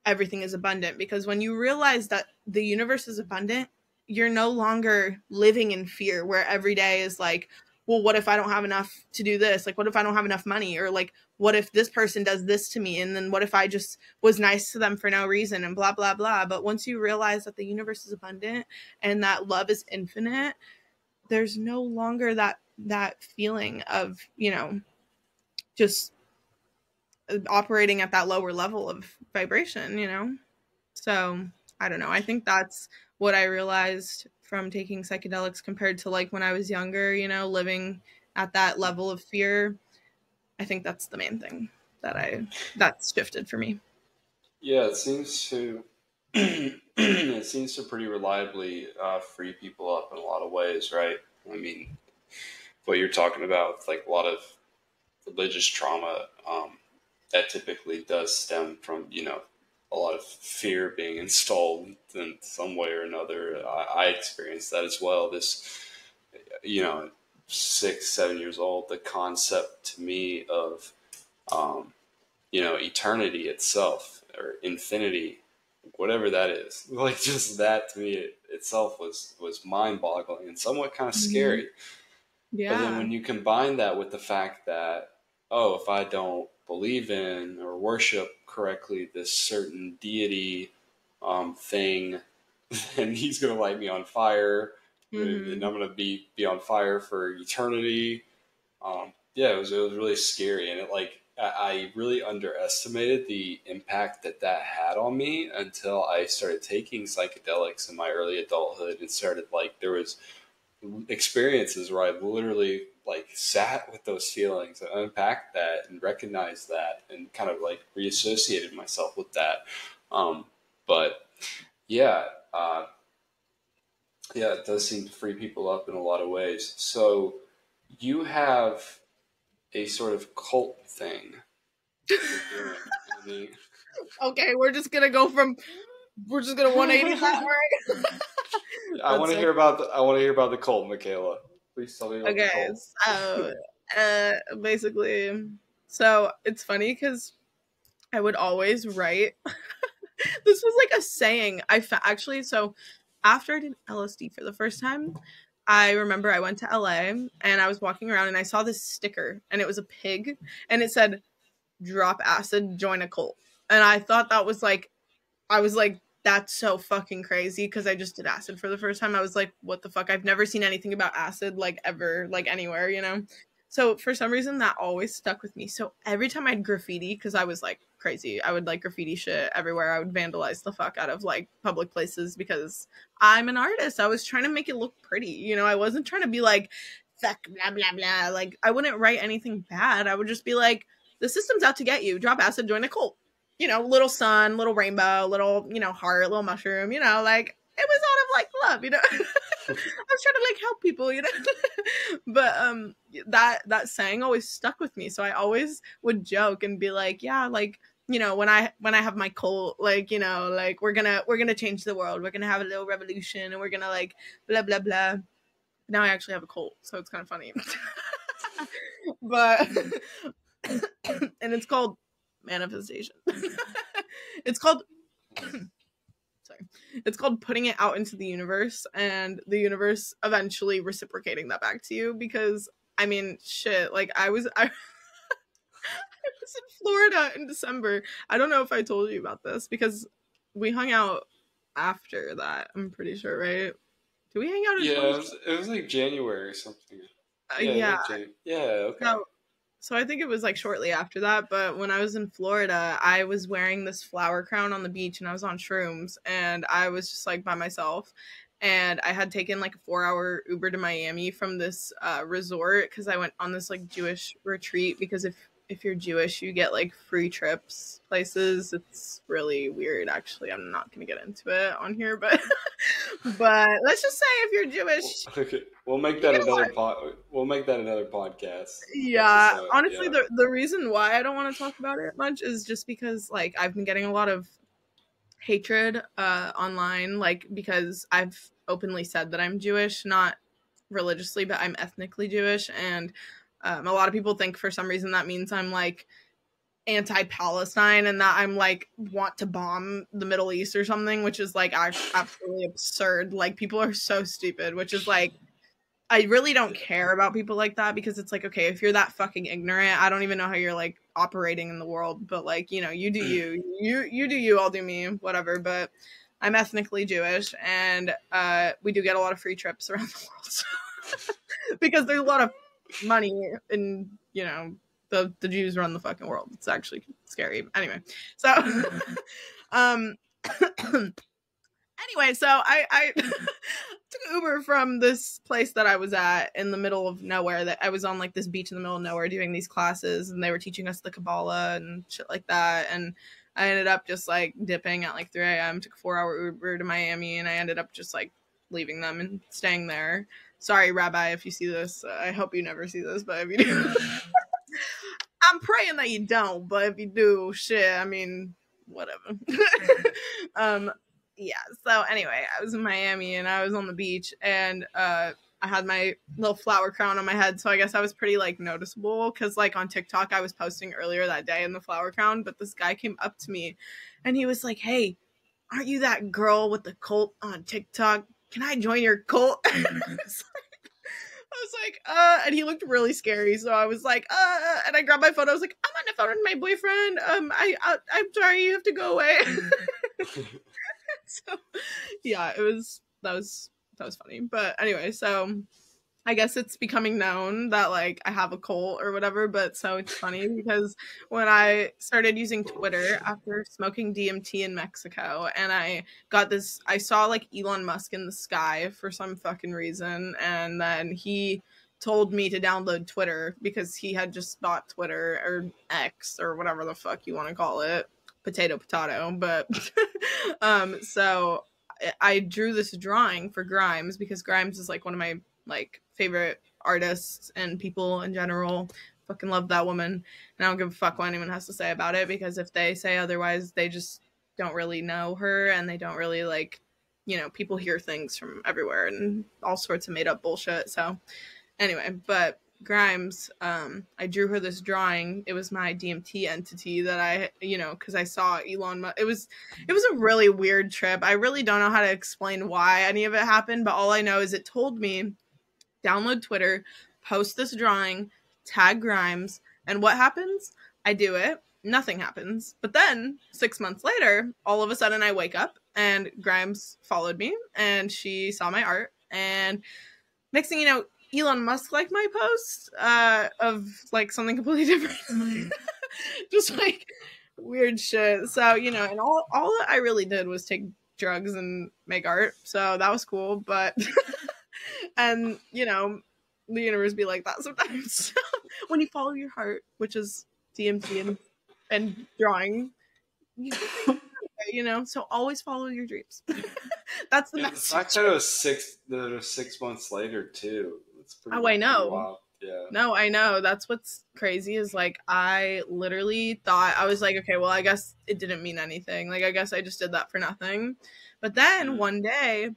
everything is abundant, because when you realize that the universe is abundant, you're no longer living in fear, where every day is like, well, what if I don't have enough to do this? Like, what if I don't have enough money? Or like, what if this person does this to me? And then what if I just was nice to them for no reason, and blah, blah, blah. But once you realize that the universe is abundant and that love is infinite, there's no longer that feeling of, you know, just operating at that lower level of vibration, you know? So I don't know. I think that's what I realized from taking psychedelics compared to like when I was younger, you know, living at that level of fear. I think that's the main thing that's shifted for me. Yeah, it seems to it seems to pretty reliably free people up in a lot of ways, right? I mean, what you're talking about, like a lot of religious trauma, that typically does stem from, you know, a lot of fear being installed in some way or another. I experienced that as well. This, you know, 6, 7 years old, the concept to me of, you know, eternity itself or infinity, whatever that is, like, just that to me itself was mind boggling and somewhat kind of scary. But then Yeah. when you combine that with the fact that, oh, if I don't believe in or worship correctly this certain deity thing, then he's going to light me on fire. and I'm gonna be on fire for eternity. Yeah, it was really scary, and I really underestimated the impact that had on me until I started taking psychedelics in my early adulthood and started there was experiences where I literally sat with those feelings and unpacked that and recognized that and kind of reassociated myself with that. But yeah, yeah, it does seem to free people up in a lot of ways. So you have a sort of cult thing that you're doing. I mean, Okay, we're just gonna 180 that way. I want to hear about the cult, Michela. Please tell me about the Okay, cult. so basically, so it's funny because I would always write. This was like a saying. Actually, so after I did LSD for the first time, I remember I went to LA and I was walking around and I saw this sticker and it was a pig and it said, "Drop acid, join a cult." And I thought that was I was like, that's so fucking crazy because I just did acid for the first time. I was like, what the fuck? I've never seen anything about acid ever, anywhere, you know? So for some reason that always stuck with me. So every time I'd graffiti, because I was crazy, I would graffiti shit everywhere. I would vandalize the fuck out of public places because I'm an artist. I was trying to make it look pretty, you know? I wasn't trying to be fuck, blah, blah, blah. I wouldn't write anything bad. I would just be the system's out to get you. Drop acid, join a cult. You know, little sun, little rainbow, little, heart, little mushroom, it was out of love, I was trying to help people, but that saying always stuck with me. So I always would joke and be yeah, when I have my cult, we're gonna change the world, we're gonna have a little revolution, and we're gonna blah blah blah. Now I actually have a cult, so it's kind of funny. But and it's called manifestation. It's called sorry, it's called putting it out into the universe and the universe eventually reciprocating that back to you. Because I mean, shit, I was in Florida in December. I don't know if I told you about this because we hung out after that, I'm pretty sure, right? Did we hang out in it was January or something. Yeah. Okay. So I think it was shortly after that, but when I was in Florida, I was wearing this flower crown on the beach and I was on shrooms and I was just by myself, and I had taken a 4-hour Uber to Miami from this resort because I went on this Jewish retreat, because if you're Jewish, you get free trips places. It's really weird, actually. I'm not going to get into it on here, but but let's just say if you're Jewish, okay, we'll make that another podcast. Yeah, honestly, yeah. The reason why I don't want to talk about it much is just because I've been getting a lot of hatred online, because I've openly said that I'm Jewish, not religiously, but I'm ethnically Jewish, and a lot of people think for some reason that means I'm anti-Palestine and that I'm want to bomb the Middle East or something, which is absolutely absurd. People are so stupid, which is I really don't care about people like that, because it's okay, if you're that fucking ignorant, I don't even know how you're operating in the world, but you do you do you, I'll do me, whatever. But I'm ethnically Jewish, and we do get a lot of free trips around the world, so because there's a lot of money and the Jews run the fucking world. It's actually scary. Anyway, so anyway, so I took an Uber from this place that I was at in the middle of nowhere. That I was on this beach in the middle of nowhere doing these classes, and they were teaching us the Kabbalah and shit like that. And I ended up just dipping at 3 a.m. Took a 4-hour Uber to Miami, and I ended up just leaving them and staying there. Sorry, Rabbi, if you see this. I hope you never see this, but if you do, I'm praying that you don't. But if you do, shit, I mean, whatever. Yeah, so anyway, I was in Miami and I was on the beach, and I had my little flower crown on my head, so I guess I was pretty noticeable, because on TikTok I was posting earlier that day in the flower crown, but this guy came up to me and he was like, "Hey, aren't you that girl with the cult on TikTok? Can I join your cult?" I was like, and he looked really scary, so I was like, and I grabbed my phone. I was like, "I'm on the phone with my boyfriend. I'm sorry, you have to go away." So yeah, that was That was funny. But anyway, so I guess it's becoming known that like I have a cult or whatever, but so it's funny because when I started using Twitter after smoking DMT in Mexico and I saw like Elon Musk in the sky for some fucking reason, and then he told me to download Twitter because he had just bought Twitter or X or whatever the fuck you want to call it. Potato, but so I drew this drawing for Grimes because Grimes is like one of my like favorite artists and people in general. Fucking love that woman, and I don't give a fuck what anyone has to say about it, because if they say otherwise, they just don't really know her, and they don't really like, you know, people hear things from everywhere and all sorts of made up bullshit. So anyway, but Grimes, I drew her this drawing. It was my DMT entity that I, you know, because I saw Elon Musk. It was a really weird trip. I really don't know how to explain why any of it happened, but all I know is it told me download Twitter, post this drawing, tag Grimes, and what happens? I do it. Nothing happens. But then 6 months later, all of a sudden I wake up and Grimes followed me and she saw my art, and next thing you know, Elon Musk liked my post of like something completely different. Just like weird shit. So, you know, and all that I really did was take drugs and make art. So that was cool. But, and, you know, the universe be like that sometimes. When you follow your heart, which is DMT and drawing, you know, so always follow your dreams. That's the message. The fact that it was 6 months later too. Oh, I know. Wild. Yeah. No, I know. That's what's crazy is like I literally thought, I was like, okay, well, I guess it didn't mean anything. Like, I guess I just did that for nothing. But then one day,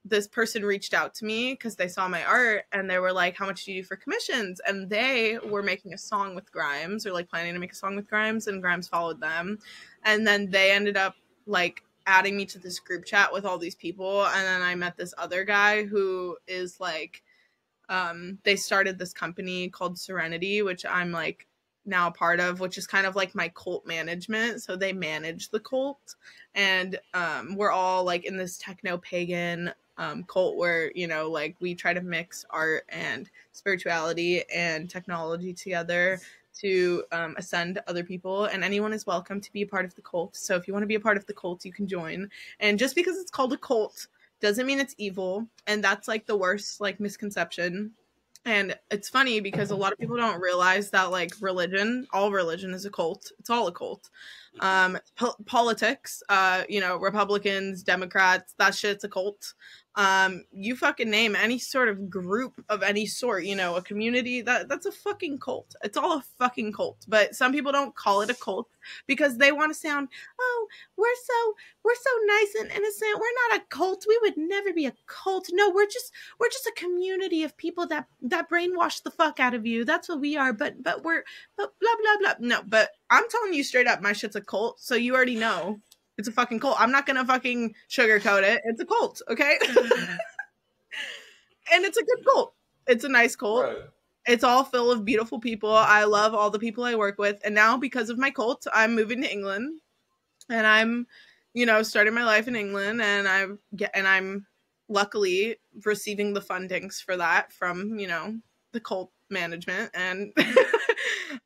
this person reached out to me because they saw my art and they were like, how much do you do for commissions? And they were making a song with Grimes, or like planning to make a song with Grimes, and Grimes followed them. And then they ended up like adding me to this group chat with all these people. And then I met this other guy who is like, they started this company called Serenity, which I'm like now a part of, which is kind of like my cult management. So they manage the cult, and we're all like in this techno pagan cult where, you know, like we try to mix art and spirituality and technology together to ascend other people, and anyone is welcome to be a part of the cult. So if you want to be a part of the cult, you can join. And just because it's called a cult doesn't mean it's evil, and that's like the worst like misconception. And it's funny because a lot of people don't realize that like all religion is a cult. It's all a cult. Politics, you know, Republicans, Democrats, that shit's a cult. You fucking name any sort of group of any sort, you know, a community, that's a fucking cult. It's all a fucking cult. But some people don't call it a cult because they want to sound, oh, we're so nice and innocent. We're not a cult. We would never be a cult. No, we're just a community of people that brainwash the fuck out of you. That's what we are. But blah blah blah. No, but I'm telling you straight up, my shit's a cult. So you already know. It's a fucking cult. I'm not going to fucking sugarcoat it. It's a cult, okay? And it's a good cult. It's a nice cult. Right. It's all full of beautiful people. I love all the people I work with. And now because of my cult, I'm moving to England. And I'm, you know, starting my life in England. And I'm luckily receiving the fundings for that from, you know, the cult management. And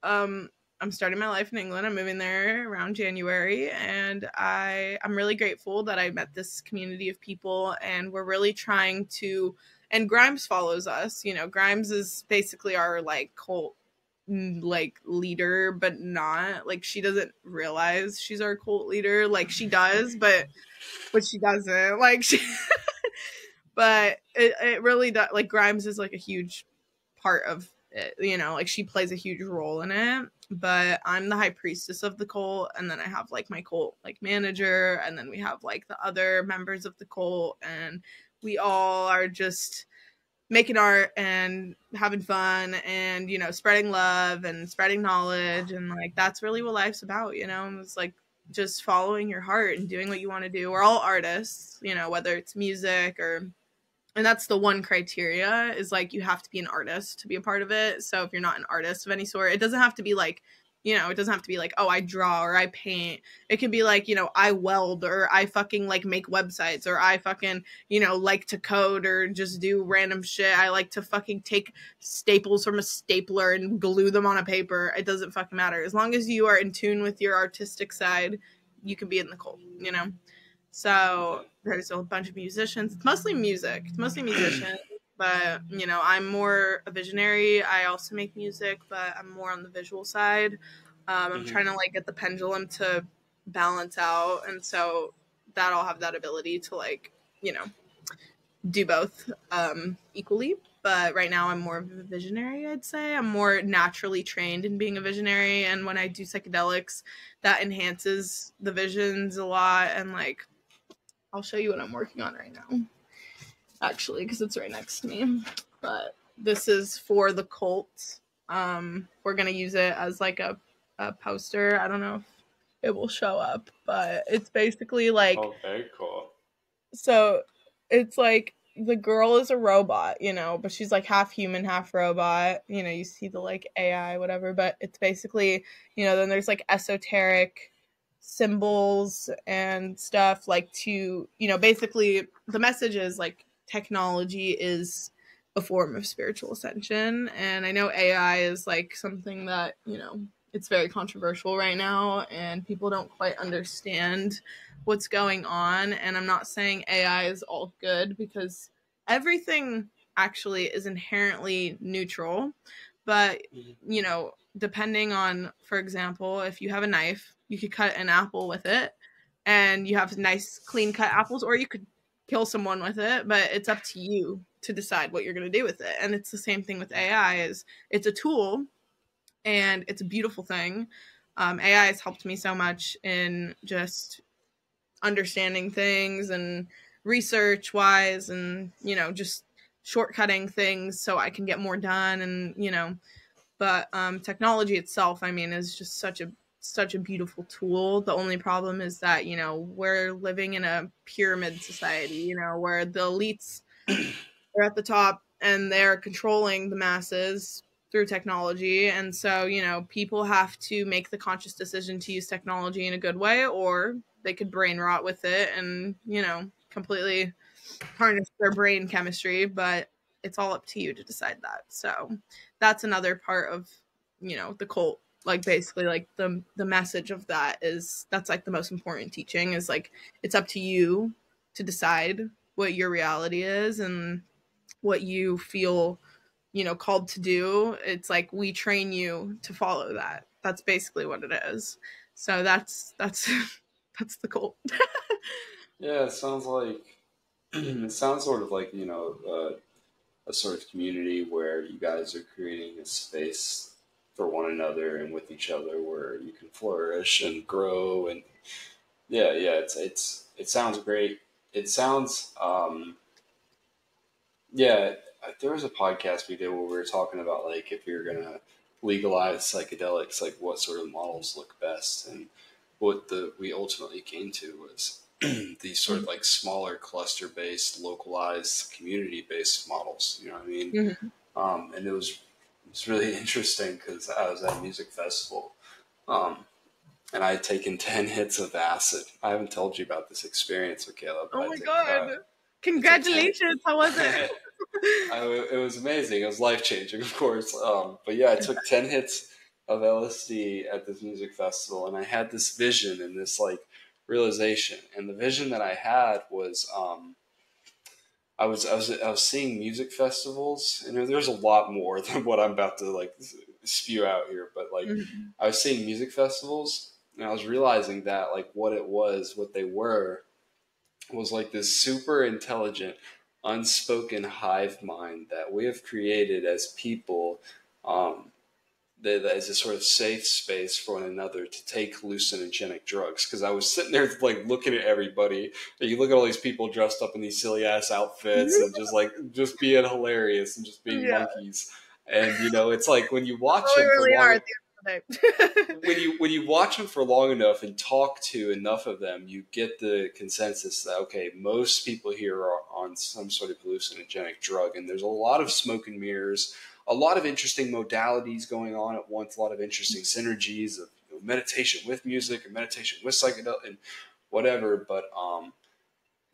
I'm starting my life in England. I'm moving there around January, and I'm really grateful that I met this community of people, and we're really trying to, and Grimes follows us. You know, Grimes is basically our like cult like leader, but not like, she doesn't realize she's our cult leader. Like she does, but she doesn't. Like she but it really does. Like Grimes is like a huge part of it, you know, like she plays a huge role in it. But I'm the high priestess of the cult, and then I have like my cult like manager, and then we have like the other members of the cult, and we all are just making art and having fun and, you know, spreading love and spreading knowledge, and like that's really what life's about, you know. It's like just following your heart and doing what you want to do. We're all artists, you know, whether it's music or, and that's the one criteria is like you have to be an artist to be a part of it. So if you're not an artist of any sort, it doesn't have to be like You know, it doesn't have to be like, oh, I draw or I paint. It can be like, you know, I weld or I fucking like make websites or I fucking, you know, like to code or just do random shit. I like to fucking take staples from a stapler and glue them on a paper. It doesn't fucking matter. As long as you are in tune with your artistic side, you can be in the cult, you know? So there's a bunch of musicians. It's mostly music. It's mostly musicians. But, you know, I'm more a visionary. I also make music, but I'm more on the visual side. I'm trying to, like, get the pendulum to balance out. And so that I'll have that ability to, like, you know, do both equally. But right now I'm more of a visionary, I'd say. I'm more naturally trained in being a visionary. And when I do psychedelics, that enhances the visions a lot. And, like, I'll show you what I'm working on right now, actually, because it's right next to me. But this is for the cult. We're going to use it as like a poster. I don't know if it will show up, but it's basically like... Oh, very cool. So it's like the girl is a robot, you know, but she's like half human, half robot. You know, you see the like AI, whatever, but it's basically, you know, then there's like esoteric symbols and stuff like to, you know, basically the message is like technology is a form of spiritual ascension. And I know AI is like something that, you know, it's very controversial right now and people don't quite understand what's going on. And I'm not saying AI is all good because everything actually is inherently neutral. But, you know, depending on, for example, if you have a knife, you could cut an apple with it and you have nice clean cut apples, or you could kill someone with it, but it's up to you to decide what you're going to do with it. And it's the same thing with AI. Is it's a tool and it's a beautiful thing. AI has helped me so much in just understanding things and research wise and, you know, just shortcutting things so I can get more done. And, you know, but technology itself, I mean, is just such a beautiful tool. The only problem is that, you know, we're living in a pyramid society, you know, where the elites are at the top and they're controlling the masses through technology. And so, you know, people have to make the conscious decision to use technology in a good way, or they could brain rot with it and, you know, completely tarnish their brain chemistry. But it's all up to you to decide that. So that's another part of, you know, the cult. Like basically like the message of that is that's like the most important teaching is like it's up to you to decide what your reality is and what you feel, you know, called to do. It's like we train you to follow that. That's basically what it is. So that's that's the cult. Yeah, it sounds like it sounds sort of like, you know, a sort of community where you guys are creating a space for one another and with each other where you can flourish and grow. And it sounds great. It sounds yeah, there was a podcast we did where we were talking about like if you're gonna legalize psychedelics, like what sort of models look best, and what we ultimately came to was these sort of like smaller cluster based, localized, community based models. You know what I mean? And it was really interesting because I was at a music festival, and I had taken 10 hits of acid. I haven't told you about this experience, Michela, but Oh my god! Congratulations! How was it? It was amazing. It was life changing, of course. But yeah, I took 10 hits of LSD at this music festival, and I had this vision and this like realization. And the vision that I had was I was seeing music festivals, and there's a lot more than what I'm about to like spew out here. But like I was seeing music festivals, and I was realizing that like what they were was like this super intelligent, unspoken hive mind that we have created as people, that is a sort of safe space for one another to take hallucinogenic drugs. Because I was sitting there like looking at everybody, and you look at all these people dressed up in these silly ass outfits and just being hilarious and just being monkeys. And you know, it's like when you watch them for really long, are at the end of the day. when you watch them for long enough and talk to enough of them, you get the consensus that okay, most people here are on some sort of hallucinogenic drug, and there's a lot of smoke and mirrors, a a lot of interesting modalities going on at once, a lot of interesting synergies of meditation with music and meditation with psychedelic and whatever. But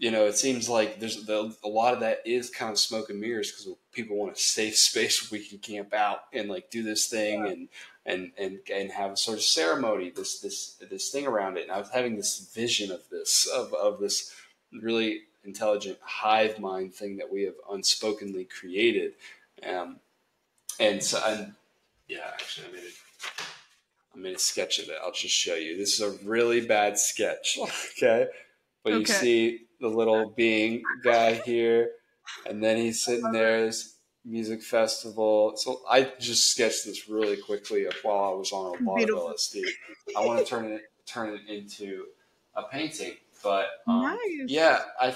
it seems like there's a lot of that is kind of smoke and mirrors because people want a safe space where we can camp out and like do this thing and have a sort of ceremony, this thing around it. And I was having this vision of this really intelligent hive mind thing that we have unspokenly created. Actually, I made a sketch of it. I'll just show you. This is a really bad sketch. Okay. But you see the little being guy here, and then he's sitting there, this music festival. So I just sketched this really quickly while I was on a lot of LSD. I want to turn it into a painting. But nice. Yeah, I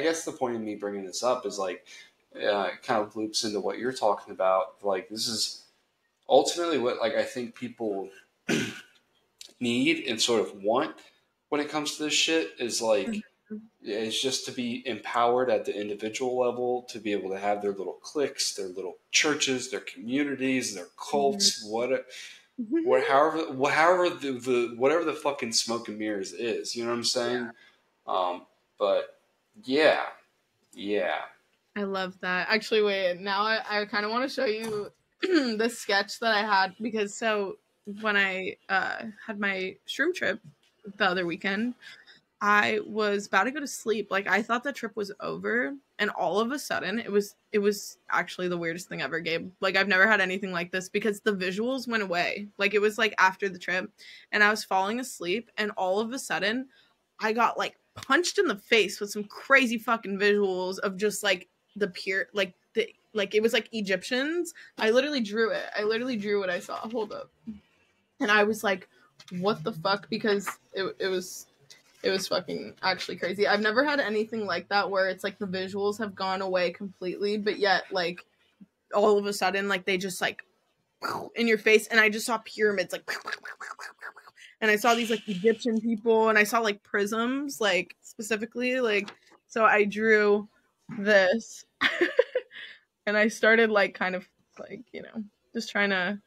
guess the point of me bringing this up is like it kind of loops into what you're talking about. Like this is ultimately what like I think people need and sort of want when it comes to this shit is like it's just to be empowered at the individual level, to be able to have their little cliques, their little churches, their communities, their cults, whatever whatever the fucking smoke and mirrors is, you know what I'm saying? But yeah. I love that. Actually, wait, now I kind of want to show you the sketch that I had, because so when I had my shroom trip the other weekend, I was about to go to sleep. Like I thought the trip was over, and all of a sudden it was actually the weirdest thing ever, Gabe. Like I've never had anything like this, because the visuals went away. Like it was like after the trip and I was falling asleep, and all of a sudden I got like punched in the face with some crazy fucking visuals of just like the pure like it was like Egyptians. I literally drew it. I literally drew what I saw. Hold up. And I was like, what the fuck? Because it was fucking actually crazy. I've never had anything like that where it's like the visuals have gone away completely, but yet like all of a sudden like they just like in your face, and I just saw pyramids like, and I saw these like Egyptian people, and I saw like prisms like specifically like, so I drew this and I started like kind of like, just trying to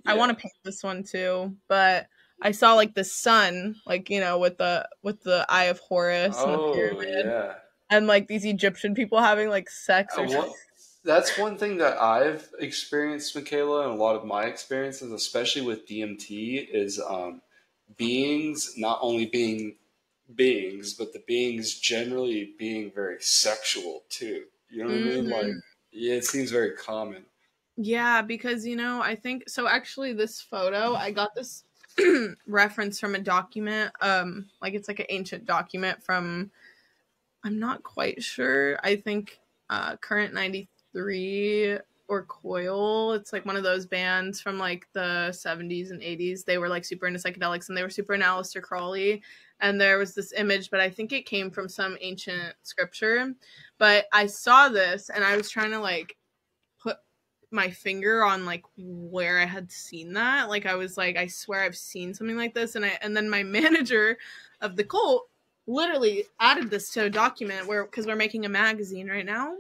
I want to paint this one too, but I saw like the sun, like with the Eye of Horus and the pyramid, and like these Egyptian people having like sex or something. That's one thing that I've experienced, Michela, and a lot of my experiences, especially with DMT, is beings not only being beings, but the beings generally being very sexual too. You know what I mean? Like, yeah, it seems very common. Yeah, because I think so. Actually, this photo, I got this reference from a document. Like it's like an ancient document from, I'm not quite sure. I think Current 93 or Coil. It's like one of those bands from like the 70s and 80s. They were like super into psychedelics, and they were super into Aleister Crowley. And there was this image, but I think it came from some ancient scripture. But I saw this, and I was trying to like put my finger on like where I had seen that. Like I was like, I swear I've seen something like this. And then my manager of the cult literally added this to a document because we're making a magazine right now,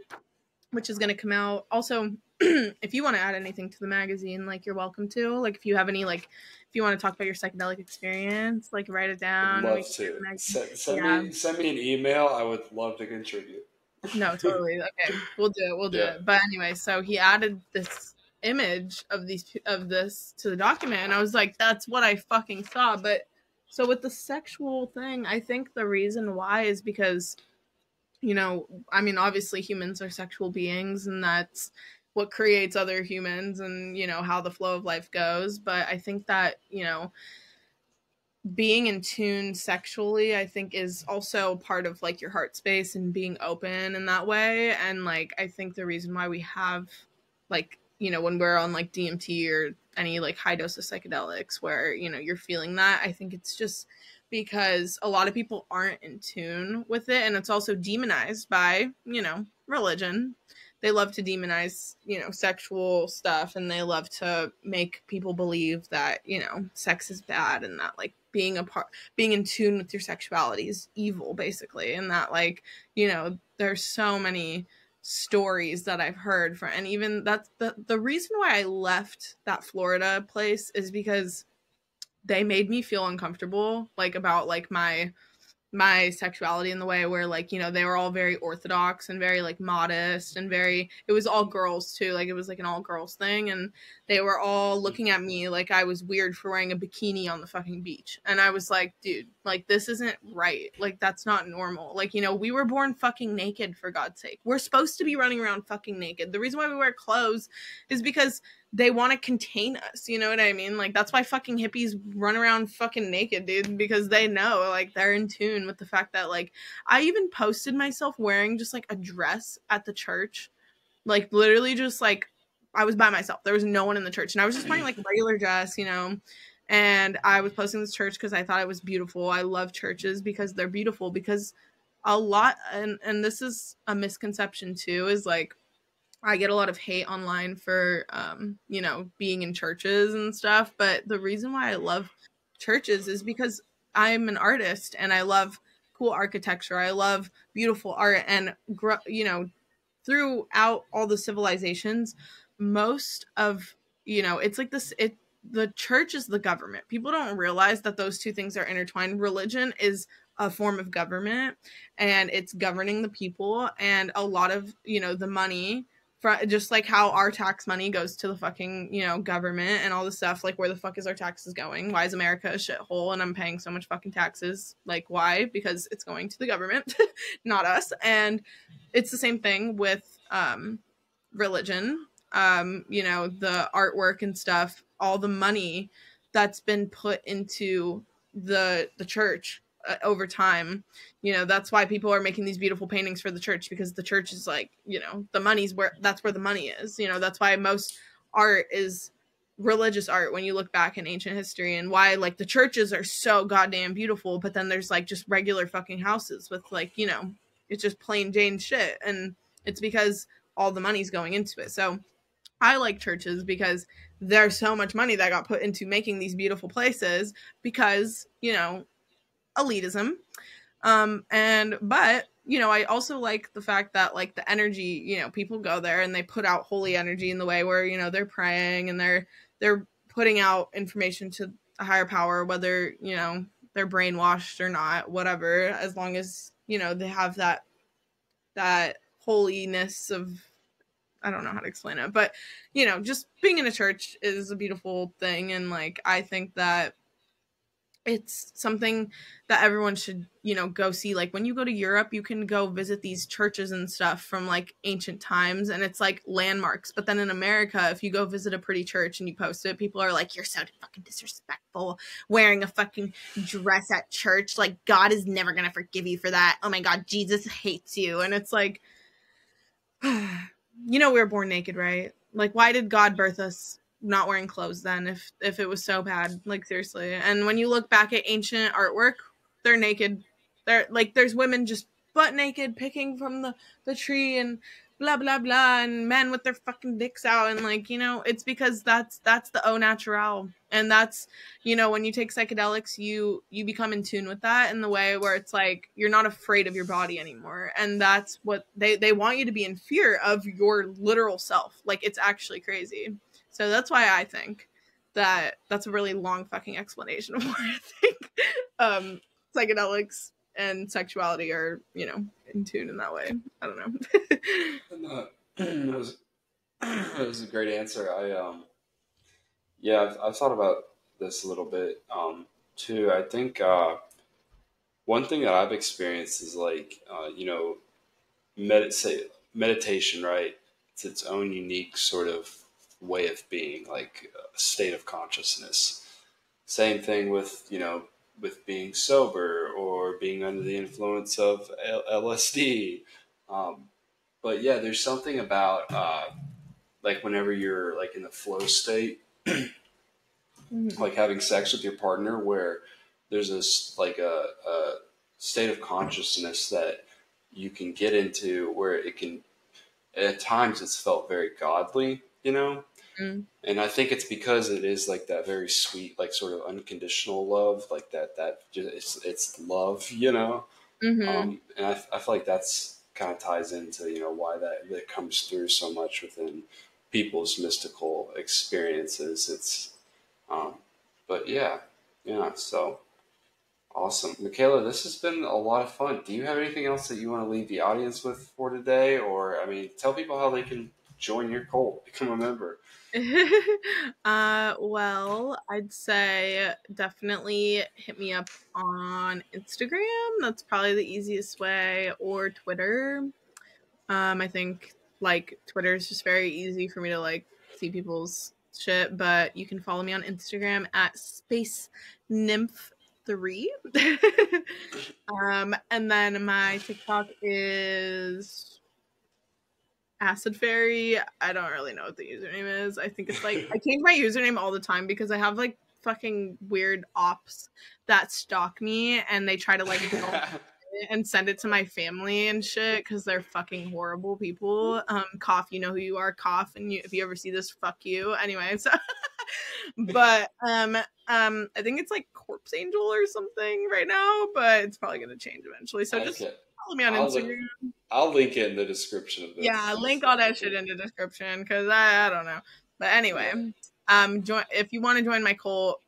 which is going to come out. Also, if you want to add anything to the magazine, like you're welcome to. Like if you have any, like if you want to talk about your psychedelic experience, like write it down. I'd love to. Send me an email. I would love to contribute. No, totally. Okay, we'll do it. But anyway, so he added this image of this to the document, and I was like, that's what I fucking saw. But so with the sexual thing, I think the reason why is because, I mean, obviously humans are sexual beings, and that's what creates other humans, and how the flow of life goes. But I think that being in tune sexually, I think, is also part of like your heart space and being open in that way. And like I think the reason why we have like when we're on like DMT or any like high dose of psychedelics where you're feeling that, I think it's just because a lot of people aren't in tune with it, and it's also demonized by religion. They love to demonize sexual stuff, and they love to make people believe that sex is bad, and that like being in tune with your sexuality is evil, basically. And that like there's so many stories that I've heard from, and even that's the reason why I left that Florida place is because they made me feel uncomfortable, like about like my sexuality in the way where, like, you know, they were all very orthodox and very like modest and very, it was all girls too, like it was like an all girls thing, and they were all looking at me like I was weird for wearing a bikini on the fucking beach. And I was like, dude, like this isn't right, like that's not normal. Like, you know, we were born fucking naked, for God's sake. We're supposed to be running around fucking naked. The reason why we wear clothes is because they want to contain us, you know what I mean? Like that's why fucking hippies run around fucking naked, dude, because they know, like, they're in tune with the fact that, like, I even posted myself wearing just like a dress at the church, like literally just like I was by myself, there was no one in the church, and I was just wearing like regular dress, you know, and I was posting this church because I thought it was beautiful. I love churches because they're beautiful, because a lot, and this is a misconception too, is like I get a lot of hate online for, you know, being in churches and stuff. But the reason why I love churches is because I'm an artist and I love cool architecture. I love beautiful art. And, you know, throughout all the civilizations, most of, you know, it's like this, the church is the government. People don't realize that those two things are intertwined. Religion is a form of government, and it's governing the people. And a lot of, you know, the money, just like how our tax money goes to the fucking, you know, government and all this stuff, like where the fuck is our taxes going? Why is America a shithole and I'm paying so much fucking taxes? Like, why? Because it's going to the government, not us. And it's the same thing with religion. You know, the artwork and stuff, all the money that's been put into the church over time, you know, that's why people are making these beautiful paintings for the church, because the church is like, you know, the money's where, that's where the money is, you know. That's why most art is religious art when you look back in ancient history, and why like the churches are so goddamn beautiful, but then there's like just regular fucking houses with, like, you know, it's just plain Jane shit, and it's because all the money's going into it. So I like churches because there's so much money that got put into making these beautiful places, because, you know, elitism. And but, you know, I also like the fact that, like, the energy, you know, people go there and they put out holy energy in the way where, you know, they're praying and they're putting out information to a higher power, whether, you know, they're brainwashed or not, whatever, as long as, you know, they have that holiness of, I don't know how to explain it, but, you know, just being in a church is a beautiful thing. And, like, I think that it's something that everyone should, you know, go see. Like, when you go to Europe, you can go visit these churches and stuff from, like, ancient times, and it's like landmarks. But then in America, if you go visit a pretty church and you post it, people are like, you're so fucking disrespectful, wearing a fucking dress at church. Like, God is never gonna forgive you for that. Oh my God, Jesus hates you. And it's like, you know, we were born naked, right? Like, why did God birth us not wearing clothes then, if it was so bad? Like, seriously. And when you look back at ancient artwork, they're naked. They're like, there's women just butt naked picking from the tree and blah blah blah, and men with their fucking dicks out, and, like, you know, it's because that's the au naturel. And that's, you know, when you take psychedelics, you become in tune with that in the way where it's like you're not afraid of your body anymore. And that's what they want you to be in fear of your literal self. Like, it's actually crazy. So that's why I think that's a really long fucking explanation of why I think psychedelics and sexuality are, you know, in tune in that way. I don't know. It was it was a great answer. I've thought about this a little bit too. I think one thing that I've experienced is, like, you know, meditation, right? It's its own unique sort of way of being, like a state of consciousness. Same thing with, you know, with being sober or being under the influence of LSD. But yeah, there's something about like whenever you're like in the flow state, like having sex with your partner, where there's this like a state of consciousness that you can get into where it can, at times it's felt very godly, you know? And I think it's because it is like that very sweet, like sort of unconditional love, like that just, it's love, you know? Mm-hmm. And I feel like that's kind of ties into, you know, why that comes through so much within people's mystical experiences. It's, but yeah, so awesome. Michela, this has been a lot of fun. Do you have anything else that you want to leave the audience with for today? Or, I mean, tell people how they can join your cult, become a member. Well, I'd say definitely hit me up on Instagram. That's probably the easiest way, or Twitter. I think like Twitter is just very easy for me to like see people's shit, but you can follow me on Instagram at Space Nymph 3. And then my TikTok is Acid Fairy. I don't really know what the username is. I think it's like I change my username all the time because I have like fucking weird ops that stalk me and they try to like and send it to my family and shit because they're fucking horrible people. Cough, you know who you are, Cough, and if you ever see this, fuck you. Anyway, so but I think it's like Corpse Angel or something right now, but it's probably gonna change eventually. So just follow me on Instagram. I'll link it in the description of this. Yeah, link all that shit in the description because I don't know. But anyway, join if you want to join my cult.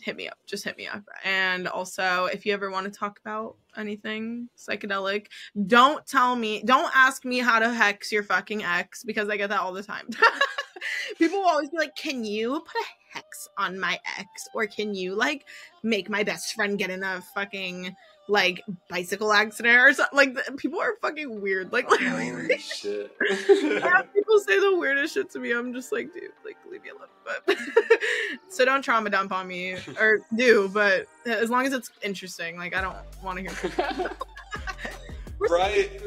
Hit me up. Just hit me up. And also, if you ever want to talk about anything psychedelic, don't ask me how to hex your fucking ex because I get that all the time. People will always be like, can you put a hex on my ex? Or can you like make my best friend get in a fucking like bicycle accident or something? Like people are fucking weird. Like holy shit. I have people say the weirdest shit to me. I'm just like, dude, like leave me alone. But so don't trauma dump on me, or do, but as long as it's interesting. Like I don't want to hear. Right.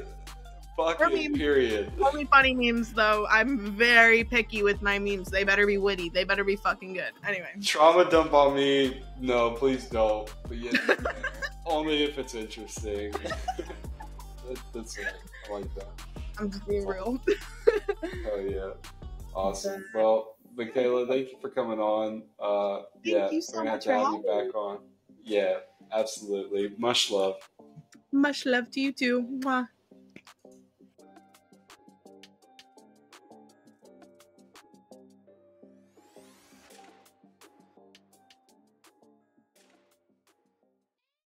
Fucking period. Only funny memes though. I'm very picky with my memes. They better be witty. They better be fucking good. Anyway. Trauma dump on me. No, please don't. But yeah, only if it's interesting. That's it. I like that. I'm just being real. Oh yeah. Awesome. Well, Michela, thank you for coming on. Thank you so much for having you back on. Yeah, absolutely. Much love. Much love to you too. Mwah.